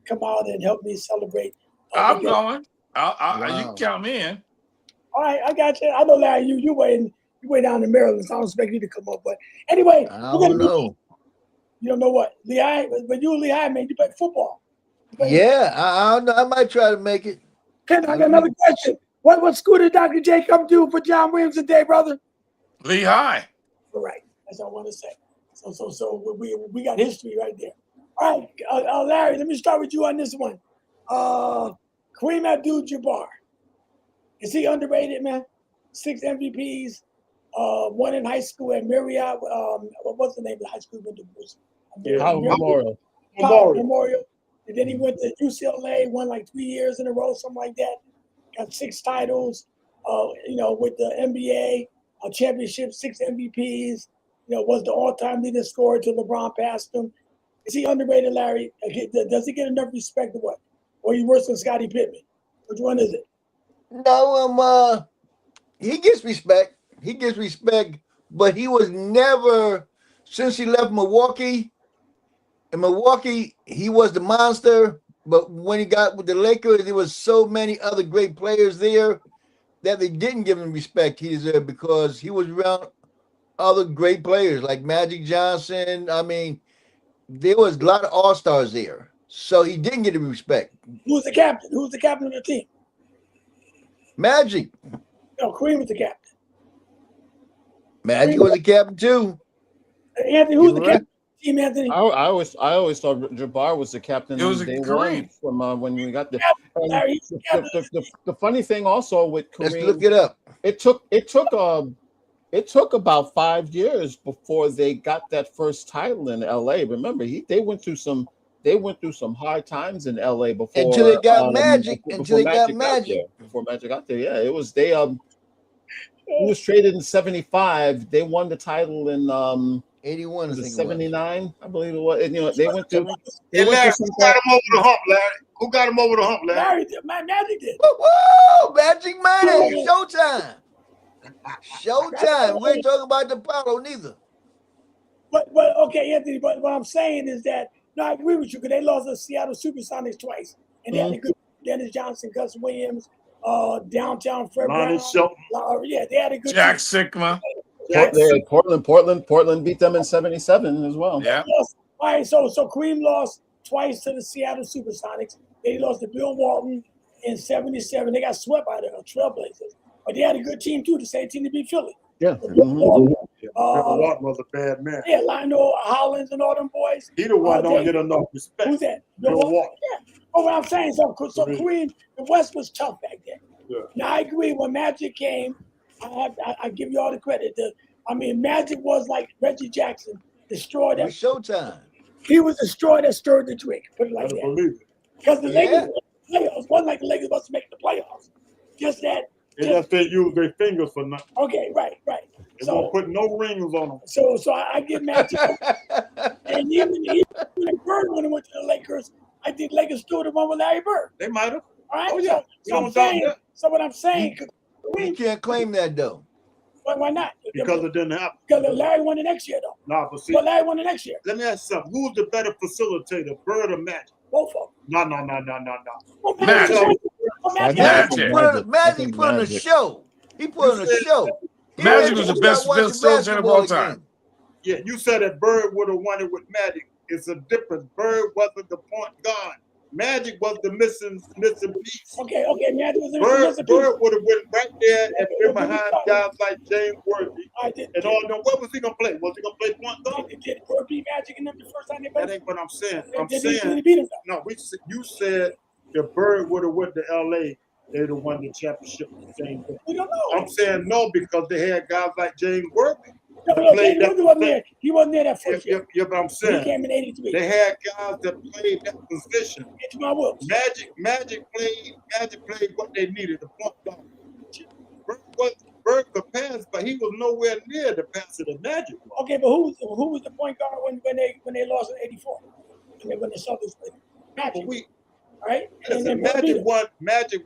come out and help me celebrate. I'm going. You Wow. can count me in. All right, I got you. I know, Larry, you way down in Maryland, so I don't expect you to come up. But anyway, I don't know. You don't know what? Lehigh, but you and Lehigh, man, you play football. Yeah, I don't know. I might try to make it. Ken, I got another question. What school did Dr. J come to for John Williams today, brother? Lehigh. All right, that's all I want to say. So we got history right there. All right, Larry, let me start with you on this one. Kareem Abdul-Jabbar, is he underrated, man? 6 MVPs, one in high school at Marriott. What was the name of the high school he went to? Howard Memorial. Memorial. And then he went to UCLA, won like 3 years in a row, something like that. Got 6 titles, with the NBA, a championship, 6 MVPs, was the all-time leading scorer till LeBron passed him. Is he underrated, Larry? Does he get enough respect or what? Or he worse than Scottie Pippen? Which one is it? No, he gets respect. He gets respect, but he was never, since he left Milwaukee. In Milwaukee, he was the monster, but when he got with the Lakers, there was so many other great players there that they didn't give him respect he deserved, because he was around other great players like Magic Johnson. I mean, there was a lot of all-stars there, so he didn't get the respect. Who's the captain? Who's the captain of the team? Magic. No, Kareem was the captain. Magic was the captain too. Anthony, who's the You're right. captain? Team Anthony. I always thought Jabbar was the captain. It was on day Kareem. one from when we got there. Larry, he's the captain. The funny thing also with Let's Kareem, look it up. it took about 5 years before they got that first title in LA. Remember, they went through some hard times in LA before Until they got Magic. Until they got Magic. Before Magic got there, yeah, it was he was traded in '75. They won the title in 81, I think it was. '79, I believe it was. And, they went through. Hey, Larry, who got him over the hump, Larry? Who got him over the hump, Larry? Larry did. Magic did. Woo! Magic Money. Showtime. Showtime. We ain't talking about the Apollo neither. But okay, Anthony. But what I'm saying is that I agree with you, because they lost the Seattle Supersonics twice, and they had a good Dennis Johnson, Gus Williams, downtown Fred Lonnie Brown. Shelton. Yeah, they had a good Jack team. Sigma. Portland beat them in '77 as well. Yeah. All right, so Kareem lost twice to the Seattle Supersonics. They lost to Bill Walton in '77. They got swept by the Trailblazers, but they had a good team too. The same team to beat Philly. Yeah. Bill Walton, Watt was a bad man. Yeah, Lionel Hollins and all them boys. He the one don't they- get enough respect. Who's that? Bill Watt. Yeah. Oh, what I'm saying, so Mhm. Kareem, the West was tough back then. Yeah. Now I agree. When Magic came, I give you all the credit. Magic was like Reggie Jackson, destroyed It that. was showtime. He was destroyed that stirred the drink. Put it like I that. believe it. Because the Yeah. Lakers playoffs wasn't like the Lakers was making the playoffs. Just that. They just didn't use their fingers for nothing. Okay, right. They won't put no rings on them. So I give Magic. And even Bird when he went to the Lakers, I think Lakers still the one with Larry Bird. They might have. All right. Oh, yeah. So what I'm saying, You can't claim that though. why not? Because it didn't happen. Because Larry won the next year though. Nah, but see, But Larry won the next year. let me ask you something. Who's the better facilitator, Bird or Magic? Both of them. No. Well, Magic. Magic put on a show. He put on a show. Magic was the best facilitator of all time. Yeah, you said that Bird would have won it with Magic. It's a difference. Bird wasn't the point guard. Magic was the missing piece. Okay, Magic was Bird would have went right there and been behind guys like James Worthy and all them. What was he gonna play? Was he gonna play point guard? Did Bird beat Magic in them the first time they played? That ain't what I'm saying. I'm Did saying he beat him though? no. You said if Bird would have went to LA, they'd have won the championship the same thing. We don't know. I'm saying no because they had guys like James Worthy. No, played that wasn't there. He wasn't there that first year. Yeah, but I'm He saying came in '83. they had guys that played that position. It's my will. Magic played what they needed, the point guard. Bird could pass, but he was nowhere near the passer that Magic was. Okay, but who was the point guard when they lost in '84? When the Celtics played? Magic. Right? And then Magic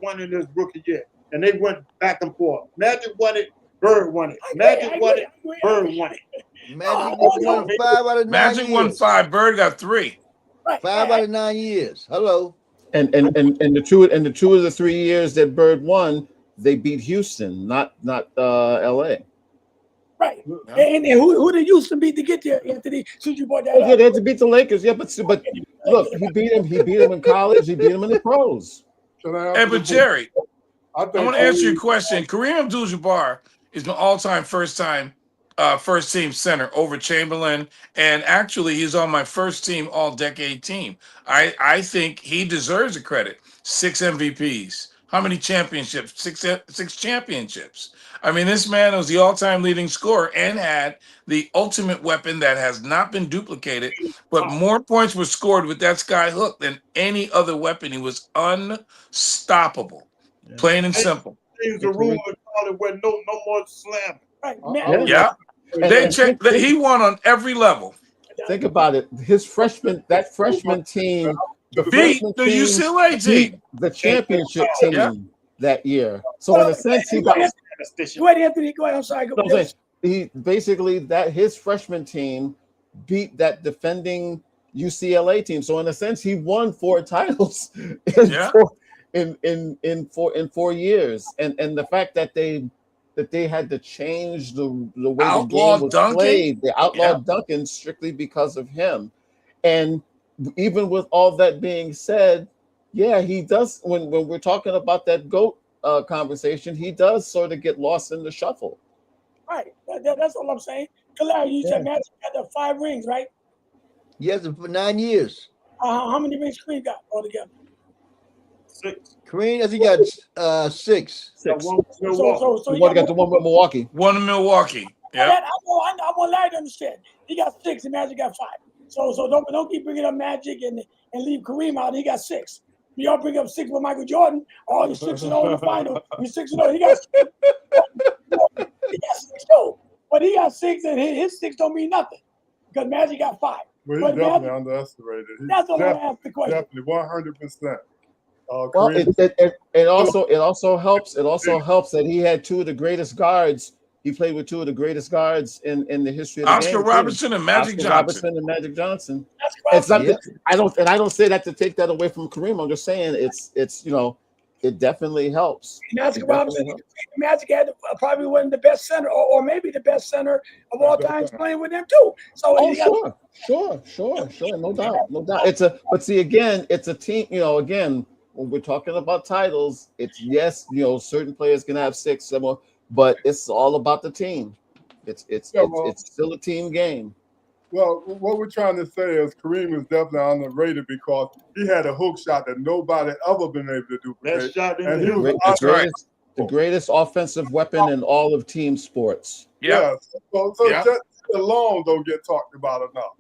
won in his rookie year, and they went back and forth. Magic won it, Bird won it. Magic won it, Bird won it. Magic won 5 out of 9 Magic years. won 5. Bird got 3. Right. 5 out of 9 years. Hello. And the two of the 3 years that Bird won, they beat Houston, not LA. Right. And who did Houston beat to get there, Anthony? Since you brought that Yeah, up. they had to beat the Lakers. Yeah, but look, he beat him in college. He beat him in the pros. Hey, but Jerry, I want to answer your you. question. Kareem Abdul-Jabbar is my all-time first team center over Chamberlain, and actually he's on my first team all-decade team. I think he deserves the credit. 6 MVPs. How many championships? Six championships. I mean, this man was the all-time leading scorer and had the ultimate weapon that has not been duplicated, but more points were scored with that sky hook than any other weapon. He was unstoppable, plain and simple. Changed the rule and called it where no more slamming. Right. Yeah. They checked that he won on every level. Think about it. That freshman team, Beat the UCLA team. the championship team that year. So in a sense, he got. Go ahead, Anthony. Go ahead. I'm sorry. Go ahead. He basically his freshman team beat that defending UCLA team. So in a sense, he won 4 titles in 4 years. And the fact that they had to change the way the game was played. They outlawed Duncan strictly because of him. And even with all that being said, yeah, he does. When we're talking about that GOAT conversation, he does sort of get lost in the shuffle. Right. That's all I'm saying. Kalari, you said Magic had the 5 rings, right? Yes, for 9 years. How many rings Kareem got altogether? 6. Kareem, I think got 6. So He got the one with Milwaukee. One in Milwaukee. Yeah. I want Larry to understand. He got 6 and Magic got 5. So don't keep bringing up Magic and leave Kareem out. He got 6. Y'all bring up 6 with Michael Jordan. Oh, he's 6-0 in the final. He's 6-0. He got 6. He got 6 too. But he got 6 and his 6 don't mean nothing. Because Magic got 5. Well, But he definitely Magic, underestimated. that's all I asked the question. Definitely 100%. Well, it also helps that he had 2 of the greatest guards. He played with 2 of the greatest guards in the history of the Oscar game. Robertson and Magic Johnson. Robertson and Magic Johnson. That's It's not I don't say that to take that away from Kareem. I'm just saying it's it definitely helps. Magic Robinson, Magic had probably one of the best center, or maybe the best center of all time playing with them too. So Sure, no doubt. But see again, it's a team. Again, when we're talking about titles, it's certain players can have 6, 7, but it's all about the team. It's still a team game. Well, what we're trying to say is Kareem is definitely underrated because he had a hook shot that nobody ever been able to duplicate. Best shot in And the he was right. The greatest offensive weapon in all of team sports. Yeah. So Yeah. just alone don't get talked about enough.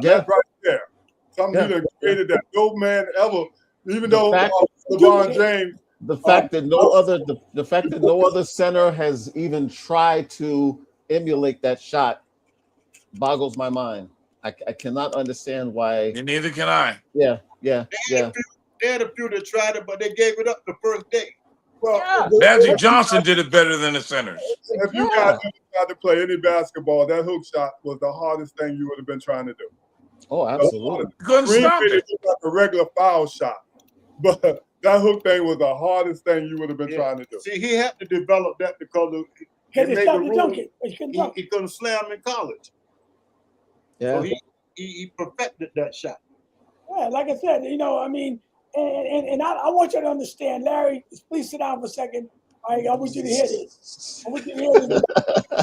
Yeah. That right there. Something he Yeah. done created that no man ever, even The though fact- LeBron James. The fact that no other center has even tried to emulate that shot boggles my mind. I cannot understand why. And neither can I. Yeah. They had a few that tried it, but they gave it up the first day. Well, Yeah. Magic Johnson did it better than the centers. if you guys tried to play any basketball, that hook shot was the hardest thing you would have been trying to do. Oh, absolutely. Couldn't Green stop made it. it look like a regular foul shot, but that hook thing was the hardest thing you would have been trying to do. See, he had to develop that because Because they it's made not the the rule. dunk it. He couldn't dunk. He couldn't slam in college. Yeah. So he perfected that shot. Yeah, like I said, I mean, and I want you to understand, Larry, please sit down for a second. I want you to hear this. I want you to hear this.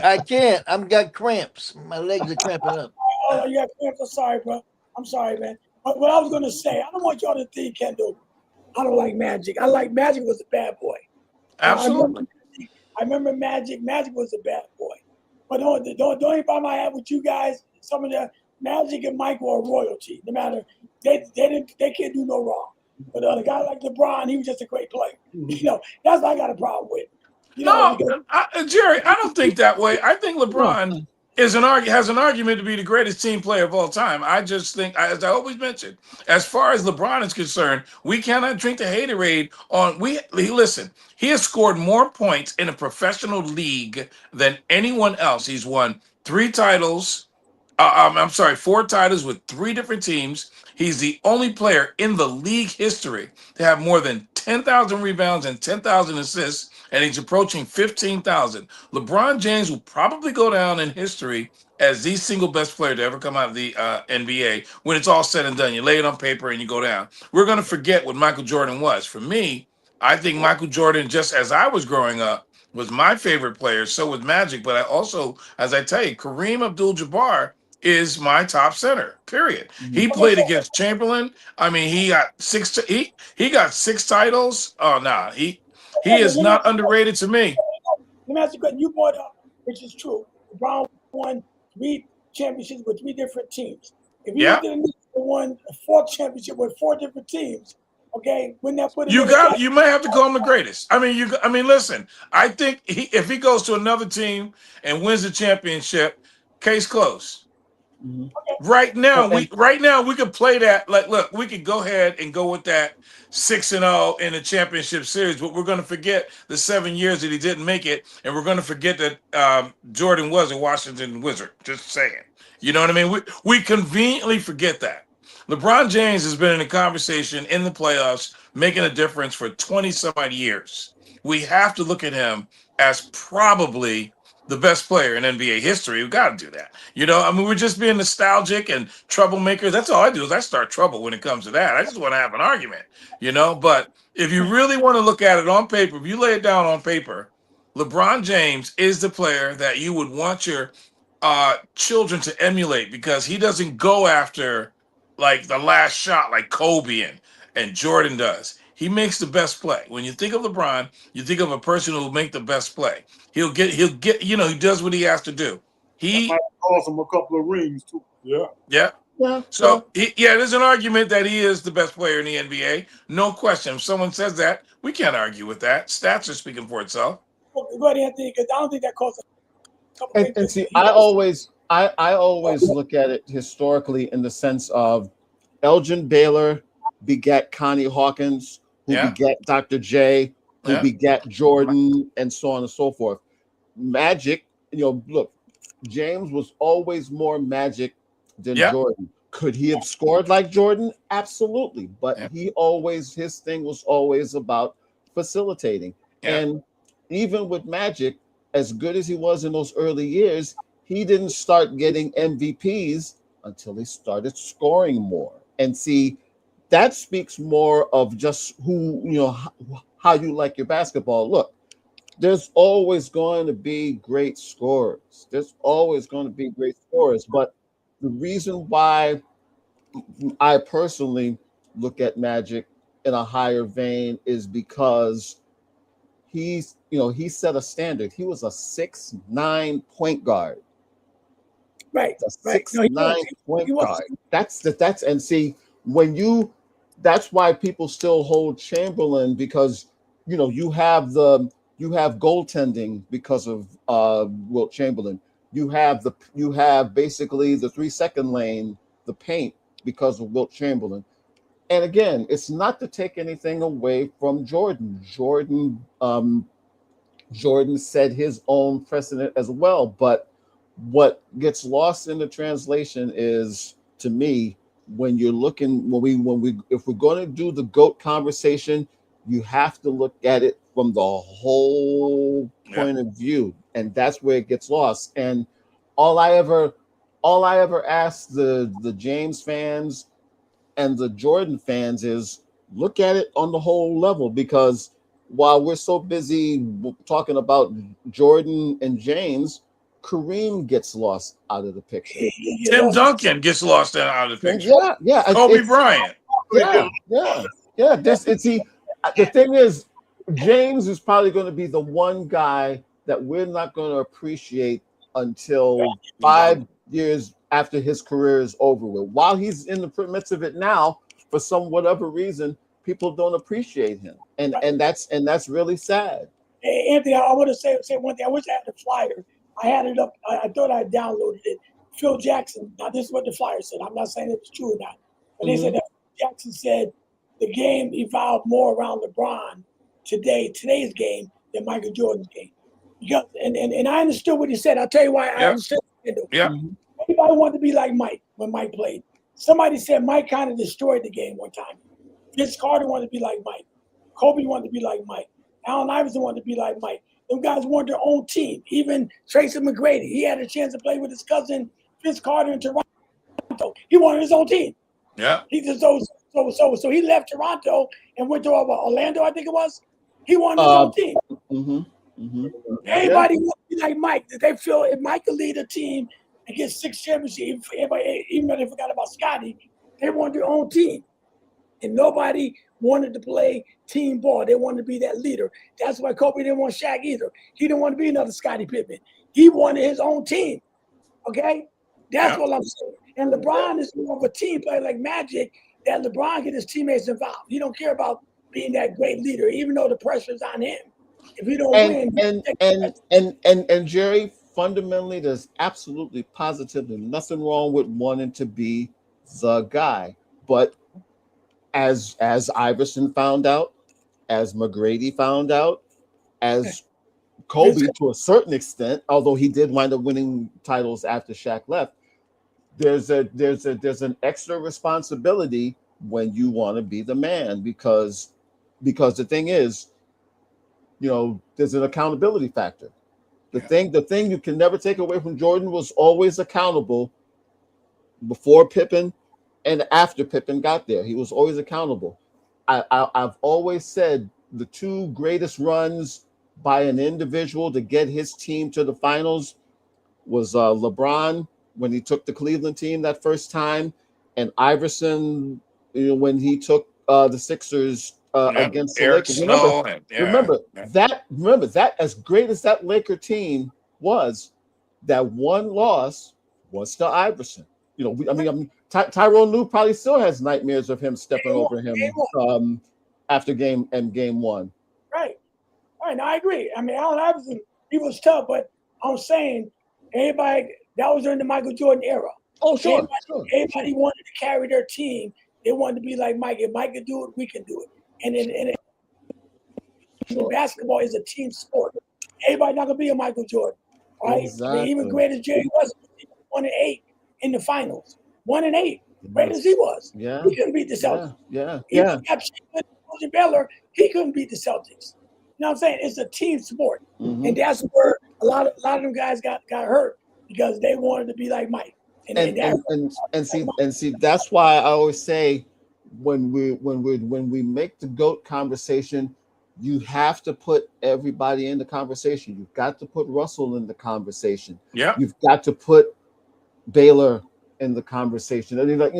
I can't. I've got cramps. My legs are cramping up. Oh, you got cramps. I'm sorry, bro. I'm sorry, man. But what I was going to say, I don't want y'all to think, Kendall, I don't like Magic. I like Magic was a bad boy. Absolutely. I remember Magic. Magic was a bad boy. But don't anybody might have with you guys, some of the Magic and Mike were royalty. No matter, they can't do no wrong. But a guy like LeBron, he was just a great player. That's what I got a problem with. Jerry, I don't think that way. I think LeBron has an argument to be the greatest team player of all time. I just think, as I always mentioned, as far as LeBron is concerned, we cannot drink the haterade on. Listen, he has scored more points in a professional league than anyone else. He's won 3 titles. 4 titles with 3 different teams. He's the only player in the league history to have more than 10,000 rebounds and 10,000 assists, and he's approaching 15,000. LeBron James will probably go down in history as the single best player to ever come out of the NBA when it's all said and done. You lay it on paper and you go down. We're going to forget what Michael Jordan was. For me, I think Michael Jordan, just as I was growing up, was my favorite player. So was Magic. But I also, as I tell you, Kareem Abdul-Jabbar is my top center. Period. He played against Chamberlain. I mean, he got 6. He got 6 titles. Oh no, he is not underrated to me. Let me ask you a question. You brought up, which is true. LeBron won 3 championships with 3 different teams. If you won a 4th championship with 4 different teams, okay, wouldn't that put him? You may have to call him the greatest. I mean, listen. I think if he goes to another team and wins the championship, case closed. Right now, we could play that. Like, look, we could go ahead and go with that 6-0 in the championship series, but we're going to forget the 7 years that he didn't make it, and we're going to forget that Jordan was a Washington Wizard. Just saying, you know what I mean? We conveniently forget that. LeBron James has been in a conversation in the playoffs, making a difference for 20 some odd years. We have to look at him as probably the best player in NBA history. We got to do that. We're just being nostalgic and troublemakers. That's all I do is I start trouble when it comes to that. I just want to have an argument, But if you really want to look at it on paper, if you lay it down on paper, LeBron James is the player that you would want your children to emulate because he doesn't go after like the last shot like Kobe and Jordan does. He makes the best play. When you think of LeBron, you think of a person who will make the best play. He'll get, he does what he has to do. He might cost him a couple of rings too. Yeah. So there's an argument that he is the best player in the NBA. No question. If someone says that, we can't argue with that. Stats are speaking for itself. Go ahead, Anthony, because I don't think that costs a couple of rings. And see, I always look at it historically in the sense of Elgin Baylor begat Connie Hawkins, who begat Dr. J, who begat Jordan, and so on and so forth. Magic, look, James was always more Magic than Jordan. Could he have scored like Jordan? Absolutely. But his thing was always about facilitating. And even with Magic, as good as he was in those early years, he didn't start getting MVPs until he started scoring more. And see, that speaks more of just how you like your basketball. Look, there's always going to be great scorers. There's always going to be great scorers. But the reason why I personally look at Magic in a higher vein is because he set a standard. He was a 6'9" point guard. Right. A Right. six No, he was. nine point He was. guard. That's and see when you that's why people still hold Chamberlain because you have goaltending because of Wilt Chamberlain. You have basically the 3-second lane, the paint because of Wilt Chamberlain. And again, it's not to take anything away from Jordan. Jordan set his own precedent as well. But what gets lost in the translation is, to me, when you're looking, if we're going to do the GOAT conversation, you have to look at it from the whole point of view, and that's where it gets lost. And all I ever ask the James fans and the Jordan fans is look at it on the whole level, because while we're so busy talking about Jordan and James, Kareem gets lost out of the picture. Tim Duncan gets lost out of the picture. Yeah. Kobe Bryant. Yeah. The thing is, James is probably going to be the one guy that we're not going to appreciate until 5 years after his career is over with. While he's in the midst of it now, for some whatever reason, people don't appreciate him, and that's really sad. Hey, Anthony, I want to say one thing. I wish I had the flyer. I had it up. I thought I downloaded it. Phil Jackson. Now this is what the flyer said. I'm not saying it was true or not, but they said that Jackson said the game evolved more around LeBron today's game than Michael Jordan's game. Because, and I understood what he said. I'll tell you why I understood. Yeah. Everybody wanted to be like Mike when Mike played. Somebody said Mike kind of destroyed the game one time. Vince Carter wanted to be like Mike. Kobe wanted to be like Mike. Allen Iverson wanted to be like Mike. Them guys wanted their own team. Even Tracy McGrady, he had a chance to play with his cousin Vince Carter in Toronto. He wanted his own team. Yeah. He just so he left Toronto and went to Orlando, I think it was. He wanted his own team. Everybody wanted to be like Mike. They feel if Mike could lead a team and get 6 championships, even though they forgot about Scotty, they wanted their own team. And nobody wanted to play team ball. They wanted to be that leader. That's why Kobe didn't want Shaq either. He didn't want to be another Scottie Pippen. He wanted his own team. Okay? That's what I'm saying. And LeBron is more of a team player like Magic, that LeBron get his teammates involved. He don't care about being that great leader, even though the pressure's on him. If he don't win, and Jerry, fundamentally, there's absolutely positively nothing wrong with wanting to be the guy. But as Iverson found out, as McGrady found out, as Kobe to a certain extent, although he did wind up winning titles after Shaq left, there's an extra responsibility when you want to be the man, because the thing is, there's an accountability factor. The thing you can never take away from Jordan was always accountable before Pippen and after Pippen got there. He was always accountable. I've always said the 2 greatest runs by an individual to get his team to the finals was LeBron when he took the Cleveland team that first time, and Iverson when he took the Sixers against the Lakers. Remember that as great as that Laker team was, that one loss was to Iverson. Tyrone Lue probably still has nightmares of him stepping over him after game 1. Right. No, I agree. I mean, Allen Iverson, he was tough, but I'm saying everybody that was during the Michael Jordan era. Oh, sure. Everybody wanted to carry their team. They wanted to be like Mike. If Mike could do it, we can do it. And basketball is a team sport. Everybody not gonna be a Michael Jordan, right? Exactly. I mean, even great as Jerry was, 1-8 in the finals. 1-8, great as he was. Yeah. He couldn't beat the Celtics. Yeah. Baylor, he couldn't beat the Celtics. You know what I'm saying? It's a team sport. And that's where a lot of them guys got hurt, because they wanted to be like Mike. And see that's why I always say when we make the GOAT conversation, you have to put everybody in the conversation. You've got to put Russell in the conversation. Yeah. You've got to put Baylor in the conversation. I mean, like,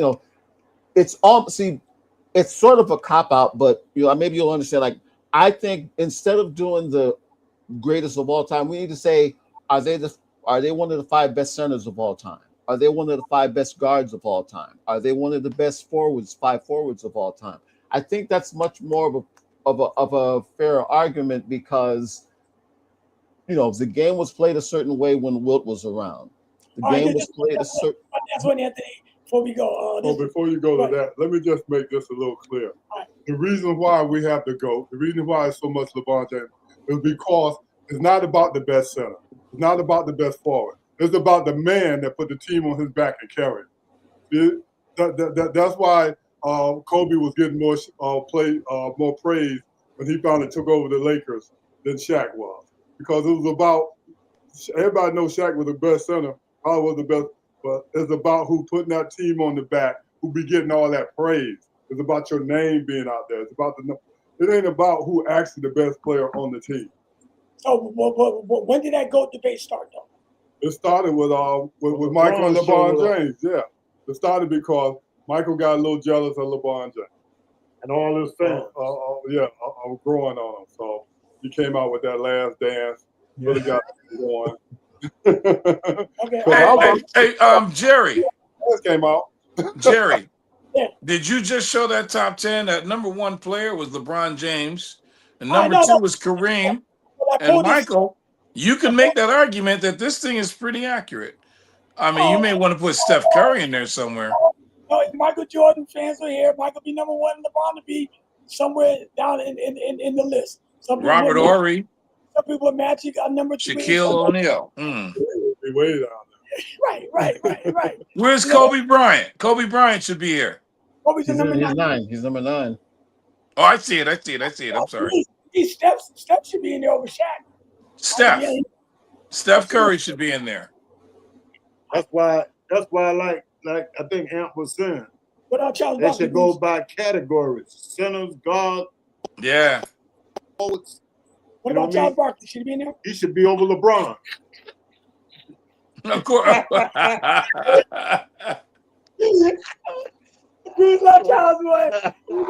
it's all it's sort of a cop out, but maybe you'll understand. Like, I think instead of doing the greatest of all time, we need to say, are they one of the 5 best centers of all time? Are they one of the 5 best guards of all time? Are they one of the best 5 forwards of all time? I think that's much more of a fair argument because the game was played a certain way when Wilt was around. The game was played a certain. That's one, Anthony. Before we go, before you go to that, let me just make this a little clear. Right. The reason why we have the GOAT, the reason why it's so much LeBron James, is because it's not about the best center. It's not about the best forward. It's about the man that put the team on his back and carried it. That's why Kobe was getting more praise when he finally took over the Lakers than Shaq was. Because it was about, everybody knows Shaq was the best center, probably was the best, but it's about who putting that team on the back, who be getting all that praise. It's about your name being out there. It's about it ain't about who actually the best player on the team. So when did that GOAT debate start, though? It started with Michael and LeBron James. Yeah, it started because Michael got a little jealous of LeBron James and all his fans. I'm growing on him. So he came out with that last dance. Really got going. Okay. Hey, Jerry. Came out. Jerry. Yeah. Did you just show that top 10? That number 1 player was LeBron James, and number 2 was Kareem, and Michael. You can make that argument that this thing is pretty accurate. I mean, you may want to put Steph Curry in there somewhere. Oh, Michael Jordan fans are here. Michael be number 1, LeBron to be somewhere down in the list. Robert Horry. Some people are Magic number 3. Shaquille O'Neal. Way down there. Right. Where's Kobe Bryant? Kobe Bryant should be here. Kobe's number 9. He's number 9. Oh, I see it. I'm sorry. Steph should be in there over Shaq. Steph Curry should be in there. That's why I like I think Amp was saying. They should go by categories. Centers, guards. Yeah. Forwards. What about Charles Barkley? Should he be in there? He should be over LeBron. Of course. We love Charles, boy.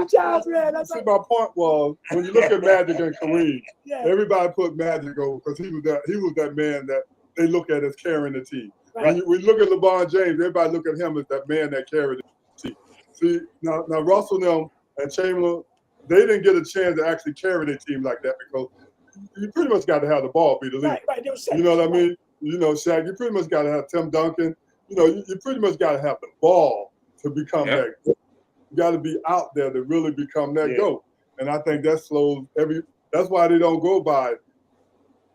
Charles, man. See, my point was, when you look at Magic and Kareem, everybody put Magic over because he was that man that they look at as carrying the team. Right. When you look at LeBron James, everybody look at him as that man that carried the team. See, now Russell and Chamberlain, they didn't get a chance to actually carry their team like that because you pretty much got to have the ball be the leader. Right. You know what I mean? Shaq, you pretty much got to have Tim Duncan. You pretty much got to have the ball to become that GOAT. You got to be out there to really become that GOAT. And I think that slows that's why they don't go by.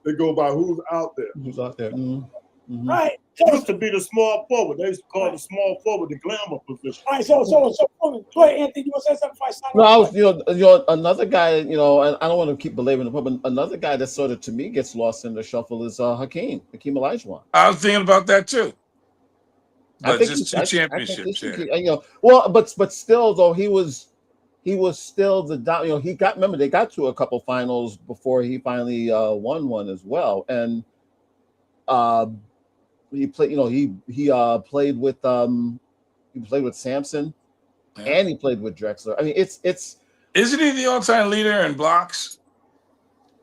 They go by who's out there. Who's out there? Mm-hmm. Right. It used to be the small forward. They used to call the small forward the glamour position. All right, so go ahead, Anthony. You want to say something before I sign off? No, another guy, and I don't want to keep belaboring the point, but another guy that sort of, to me, gets lost in the shuffle is Hakeem Olajuwon. I was thinking about that too. I But think just 2 championships. But still, though, he was still the he got. Remember, they got to a couple finals before he finally won one as well, and he played. He played with Sampson, and he played with Drexler. I mean, it's. Isn't he the all-time leader in blocks?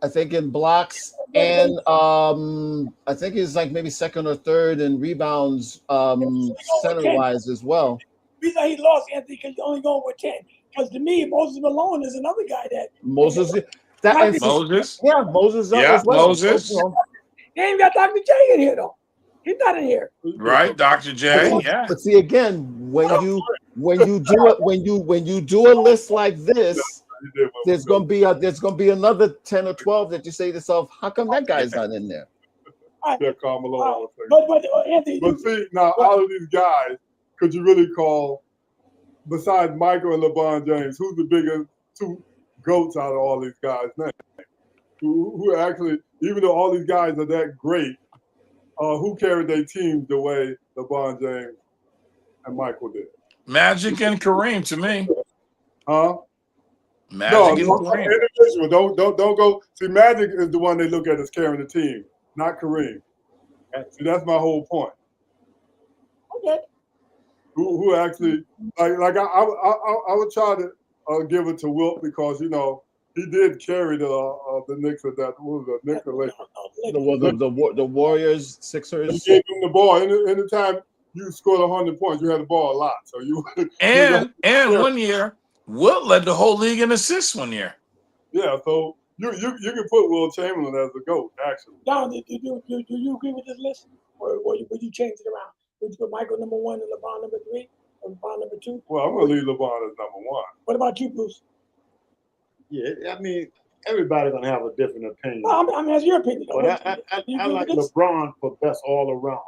I think in blocks, and I think he's like maybe second or third in rebounds, center-wise as well. The reason he lost, Anthony, because he's only going with 10. Because to me, Moses Malone is another guy that Moses. Yeah, Moses. Yeah, well. Moses. They ain't got Dr. J in here though. He's not in here. Right, Dr. J. Yeah. But see, again, when you do a list like this, there's gonna be another 10 or 12 that you say to yourself, how come that guy's not in there? Yeah, Carmelo. But Anthony. But see, now out of these guys, could you really call, besides Michael and LeBron James, who's the biggest 2 GOATs out of all these guys' names? Who actually, even though all these guys are that great, who carried their teams the way LeBron James and Michael did? Magic and Kareem to me. Huh? Magic and no, Kareem. individual. Don't go. See, Magic is the one they look at as carrying the team, not Kareem. See, that's my whole point. Okay. Who actually like I would try to give it to Wilt because he did carry the Knicks at that. What was the Knicks or Lakers? The Warriors, He Sixers. gave them the ball. Anytime you scored 100 points, you had the ball a lot. So And one year, Wilt led the whole league in assists one year. Yeah, so you can put Will Chamberlain as the GOAT, actually. Don, do you agree with this list? Or would you change it around? Would you put Michael number 1 and LeBron number 3 or LeBron number 2? Well, I'm going to leave LeBron as number 1. What about you, Bruce? Yeah, I mean, everybody's going to have a different opinion. Well, I mean, that's your opinion. But I like LeBron for best all around.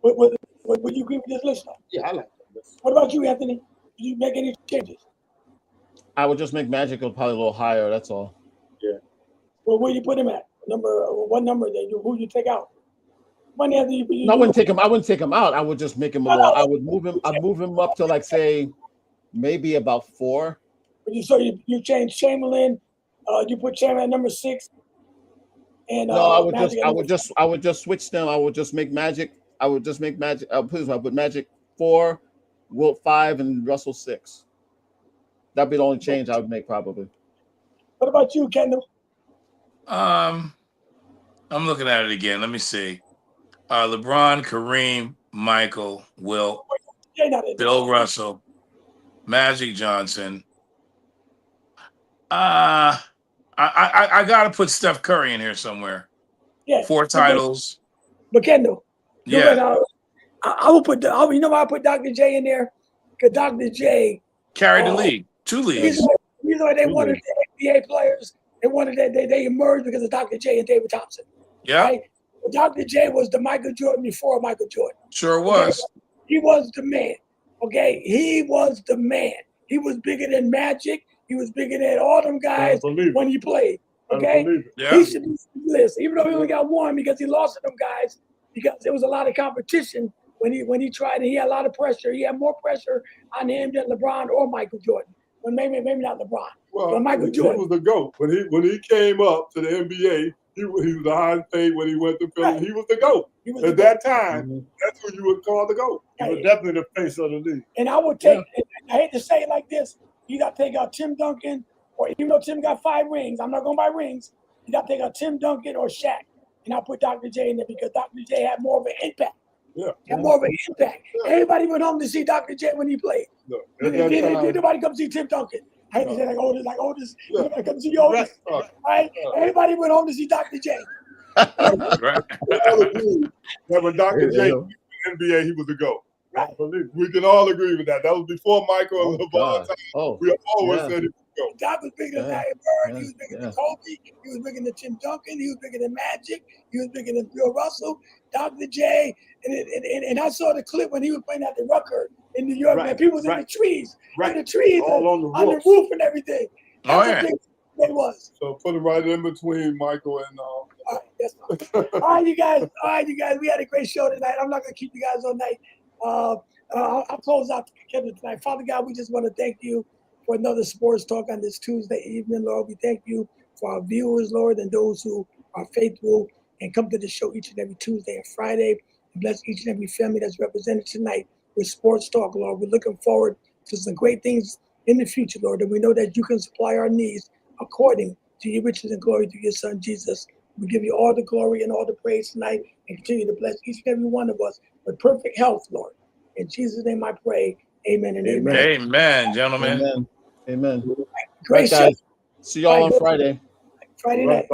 Would you agree with this list? Though? Yeah, I like that list. What about you, Anthony? Did you make any changes? I would just make Magic probably a little higher. That's all. Yeah. Well, where you put him at? What number? Who you take out? When No, I wouldn't take him. I wouldn't take him out. I would just make him a little. I would move him. I'd move him up to like say, maybe about 4. So you changed Chamberlain. You put Chamberlain at number 6. And no, I would just switch them. I would just make Magic. I would just make Magic. Please, I put Magic 4, Wilt 5, and Russell 6. That'd be the only change I would make probably. What about you, Kendall? I'm looking at it again. Let me see. LeBron, Kareem, Michael, Wilt, Bill Russell, Magic Johnson. I gotta put Steph Curry in here somewhere. Yeah. 4 titles. But Kendall. Yeah. I will put you know why I put Dr. J in there? Because Dr. J carried the league. 2 leagues. The reason why they wanted the NBA players, they emerged because of Dr. J and David Thompson. Yeah. Right? Dr. J was the Michael Jordan before Michael Jordan. Sure was. Okay? He was the man. Okay, he was the man. He was bigger than Magic. He was bigger than all them guys when he played. Okay, he should be on the list, even though he only got 1 because he lost to them guys because there was a lot of competition when he tried. And he had a lot of pressure. He had more pressure on him than LeBron or Michael Jordan. Well, maybe not LeBron, but Michael Jordan. He was the GOAT when he came up to the NBA. He was the highest paid when he went to Philly. Right. He was the GOAT. At that time, that's who you would call the GOAT. He was definitely the face of the league. And I would take, I hate to say it like this, you got to take out Tim Duncan, or even though Tim got 5 rings, I'm not going to buy rings. You got to take out Tim Duncan or Shaq. And I'll put Dr. J in there because Dr. J had more of an impact. Yeah. Had more of an impact. Yeah. Everybody went home to see Dr. J when he played. No, did nobody come see Tim Duncan? I hate to say like Otis. Everybody come see Otis. Right? Everybody went home to see Dr. J. Right. That when Dr. J was in the NBA, he was the GOAT. Right. We can all agree with that. That was before Michael and LeBron. We always said he was the GOAT. Doc was bigger than Larry Bird. He was bigger than Kobe. He was bigger than Tim Duncan. He was bigger than Magic. He was bigger than Bill Russell. Dr. J. And I saw the clip when he was playing at the Rucker in New York. Man, people was in the trees. In the trees. All on the roof and everything. It was. So put him right in between Michael and all right, that's fine. All right, you guys. We had a great show tonight. I'm not gonna keep you guys all night. I'll close out tonight. Father God, we just want to thank you for another sports talk on this Tuesday evening, Lord. We thank you for our viewers, Lord, and those who are faithful and come to the show each and every Tuesday and Friday. And bless each and every family that's represented tonight with sports talk, Lord. We're looking forward to some great things in the future, Lord, and we know that you can supply our needs according to your riches and glory through your Son, Jesus. We give you all the glory and all the praise tonight and continue to bless each and every one of us with perfect health, Lord. In Jesus' name I pray. Amen and amen. Amen, gentlemen. Amen. Great show. Guys. See y'all on Friday. Friday night.